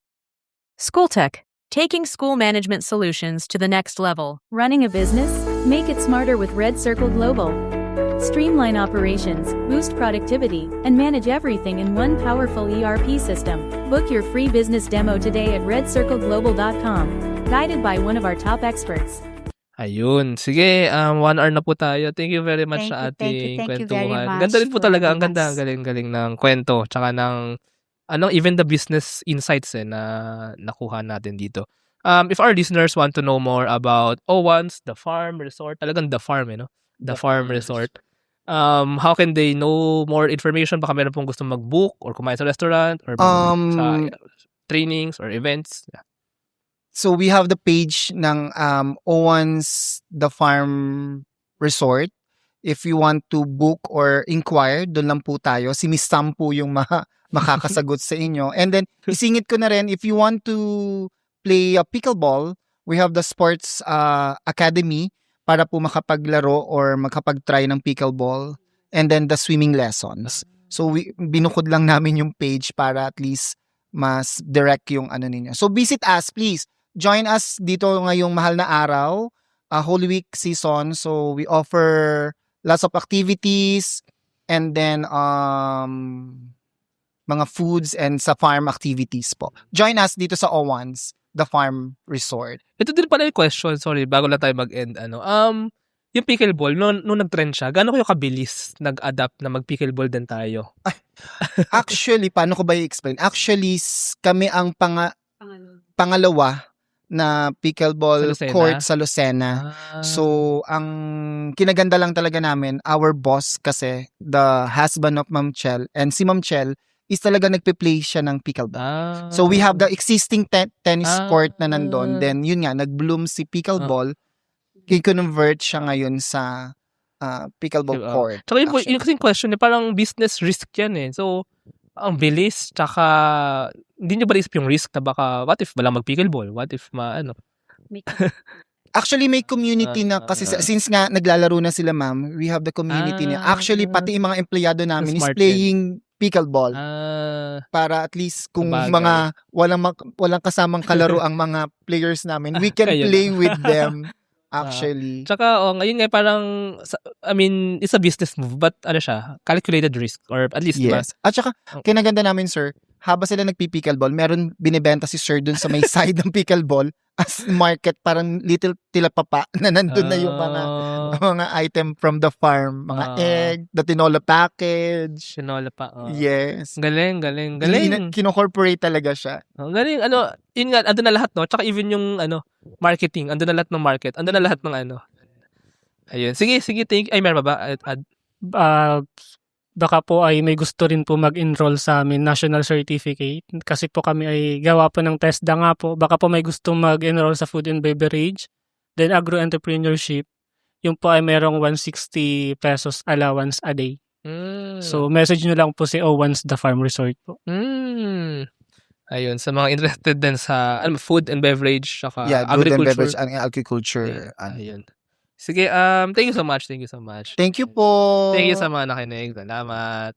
School Tech, taking school management solutions to the next level. Running a business? Make it smarter with Red Circle Global. Streamline operations, boost productivity, and manage everything in one powerful ERP system. Book your free business demo today at redcircleglobal.com, guided by one of our top experts. Ayun. Sige, 1 hour na po tayo. Thank you very much sa ating Thank you very kwentuhan. much Ganda rin po for talaga. Ang having ganda. us. Ang galing-galing ng kwento. Tsaka ng, even the business insights na nakuha natin dito. If our listeners want to know more about Owens, the farm resort, talagang the farm, The farm resort. How can they know more information? Baka meron pong gusto mag-book or kumain sa restaurant or sa trainings or events. Yeah. So we have the page ng Owens the Farm Resort. If you want to book or inquire, doon lang po tayo. Si Miss Sam po yung makakasagot sa inyo. And then, isingit ko na rin, if you want to play pickleball, we have the Sports Academy para po makapaglaro or makapag-try ng pickleball. And then, the swimming lessons. So, binukod lang namin yung page para at least mas direct yung ninyo. So, visit us, please. Join us dito ngayong mahal na araw, Holy Week season. So, we offer lots of activities and then mga foods and sa farm activities po. Join us dito sa Owens, the Farm Resort. Ito din pala yung question, sorry, bago lang tayo mag-end. Yung pickleball, nung nag-trend siya, gaano kayo kabilis nag-adapt na mag-pickleball din tayo? Actually, paano ko ba i-explain? Actually, kami ang pangalawa na pickleball court sa Lucena. So, ang kinaganda lang talaga namin, our boss kasi, the husband of Ma'am Chel, and si Ma'am Chel, is talaga nagpe-play siya ng pickleball. So, we have the existing tennis court na nandun. Then, yun nga, nag-bloom si pickleball. I-convert siya ngayon sa pickleball court. Tsaka yung kasing question, parang business risk yan eh. So, ang bilis, tsaka hindi nyo ba naisip yung risk na baka, what if walang mag-pickleball? What if Actually, may community na kasi since nga naglalaro na sila, ma'am, we have the community na. Actually, pati yung mga empleyado namin is playing pickleball. Para at least kung mga walang kasamang kalaro ang mga players namin, we can play with them. Actually. Tsaka, ngayon nga parang, I mean, it's a business move, but calculated risk, or at least, yes. At saka, kinaganda namin, sir, habang sila nagpi-pickleball, meron binibenta si sir dun sa may side ng pickleball, as market, parang little tilapapa na nandun na yung mga item from the farm, mga egg, the tinola package. Tinola pa. Yes. Galing. Kino-corporate talaga siya. Galing. Yun nga, andun na lahat, no? Tsaka even yung, marketing, andun na lahat ng market, andun na lahat ng Ayun. Sige, thank you. Ay, meron ba? Baka po ay may gusto rin po mag-enroll sa amin national certificate kasi po kami ay gawa po ng TESDA nga po. Baka po may gusto mag-enroll sa food and beverage, then agro-entrepreneurship. Yung po ay merong 160 pesos allowance a day. So message nyo lang po si Owens The Farm Resort po. Ayun, sa mga interested din sa food and beverage saka food agriculture. and beverage and agriculture. Ayun. Sige, thank you so much. Thank you po. Thank you sa mga nakinig. Salamat.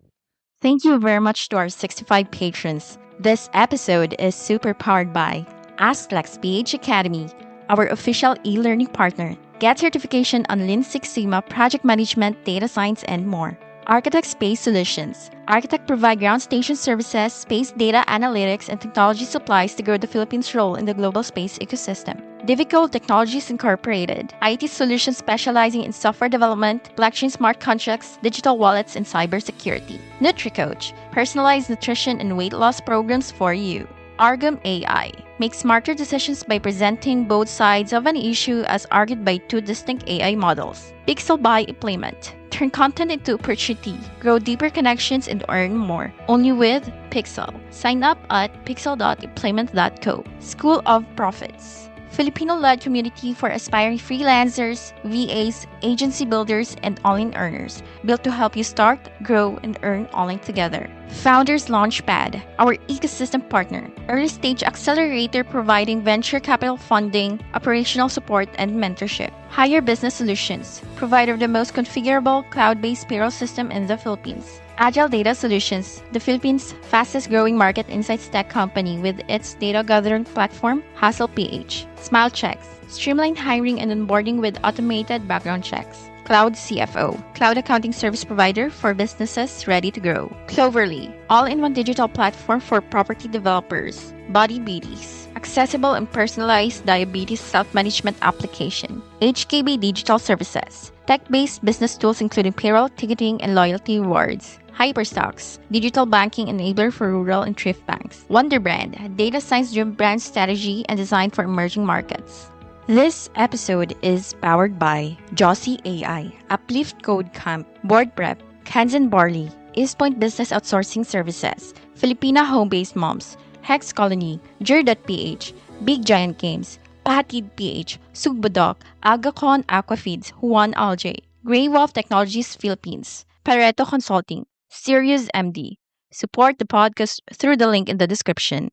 Thank you very much to our 65 patrons. This episode is super powered by AskLex PH Academy, our official e-learning partner. Get certification on Lean Six Sigma, project management, data science, and more. Architect Space Solutions. Architect provide ground station services, space data analytics, and technology supplies to grow the Philippines' role in the global space ecosystem. Divico Technologies Incorporated. IT solutions specializing in software development, blockchain smart contracts, digital wallets, and cybersecurity. NutriCoach. Personalized nutrition and weight loss programs for you. Argum AI. Make smarter decisions by presenting both sides of an issue as argued by two distinct AI models. Pixel by Implement. Turn content into opportunity, grow deeper connections, and earn more. Only with Pixel. Sign up at pixel.implement.co. School of Profits. Filipino-led community for aspiring freelancers, VAs, agency builders, and online earners, built to help you start, grow, and earn online together. Founders Launchpad, our ecosystem partner, early-stage accelerator providing venture capital funding, operational support, and mentorship. Hire Business Solutions, provider of the most configurable cloud-based payroll system in the Philippines. Agile Data Solutions, the Philippines' fastest-growing market insights tech company with its data gathering platform, HustlePH. Smile Checks, streamlined hiring and onboarding with automated background checks. Cloud CFO, cloud accounting service provider for businesses ready to grow. Cloverly, all-in-one digital platform for property developers. Body Beauties, accessible and personalized diabetes self-management application. HKB Digital Services, tech-based business tools including payroll, ticketing, and loyalty rewards. Hyperstocks, digital banking enabler for rural and thrift banks. Wonderbrand, data science-driven brand strategy and design for emerging markets. This episode is powered by Josie AI, Uplift Code Camp, Board Prep, Kansan Barley, East Point Business Outsourcing Services, Filipina Home-Based Moms, Hex Colony, Jur.ph, Big Giant Games, Pahatid PH, Sugbudok, Agacon Aquafeeds, Juan Alj, Grey Wolf Technologies Philippines, Pareto Consulting, Sirius MD. Support the podcast through the link in the description.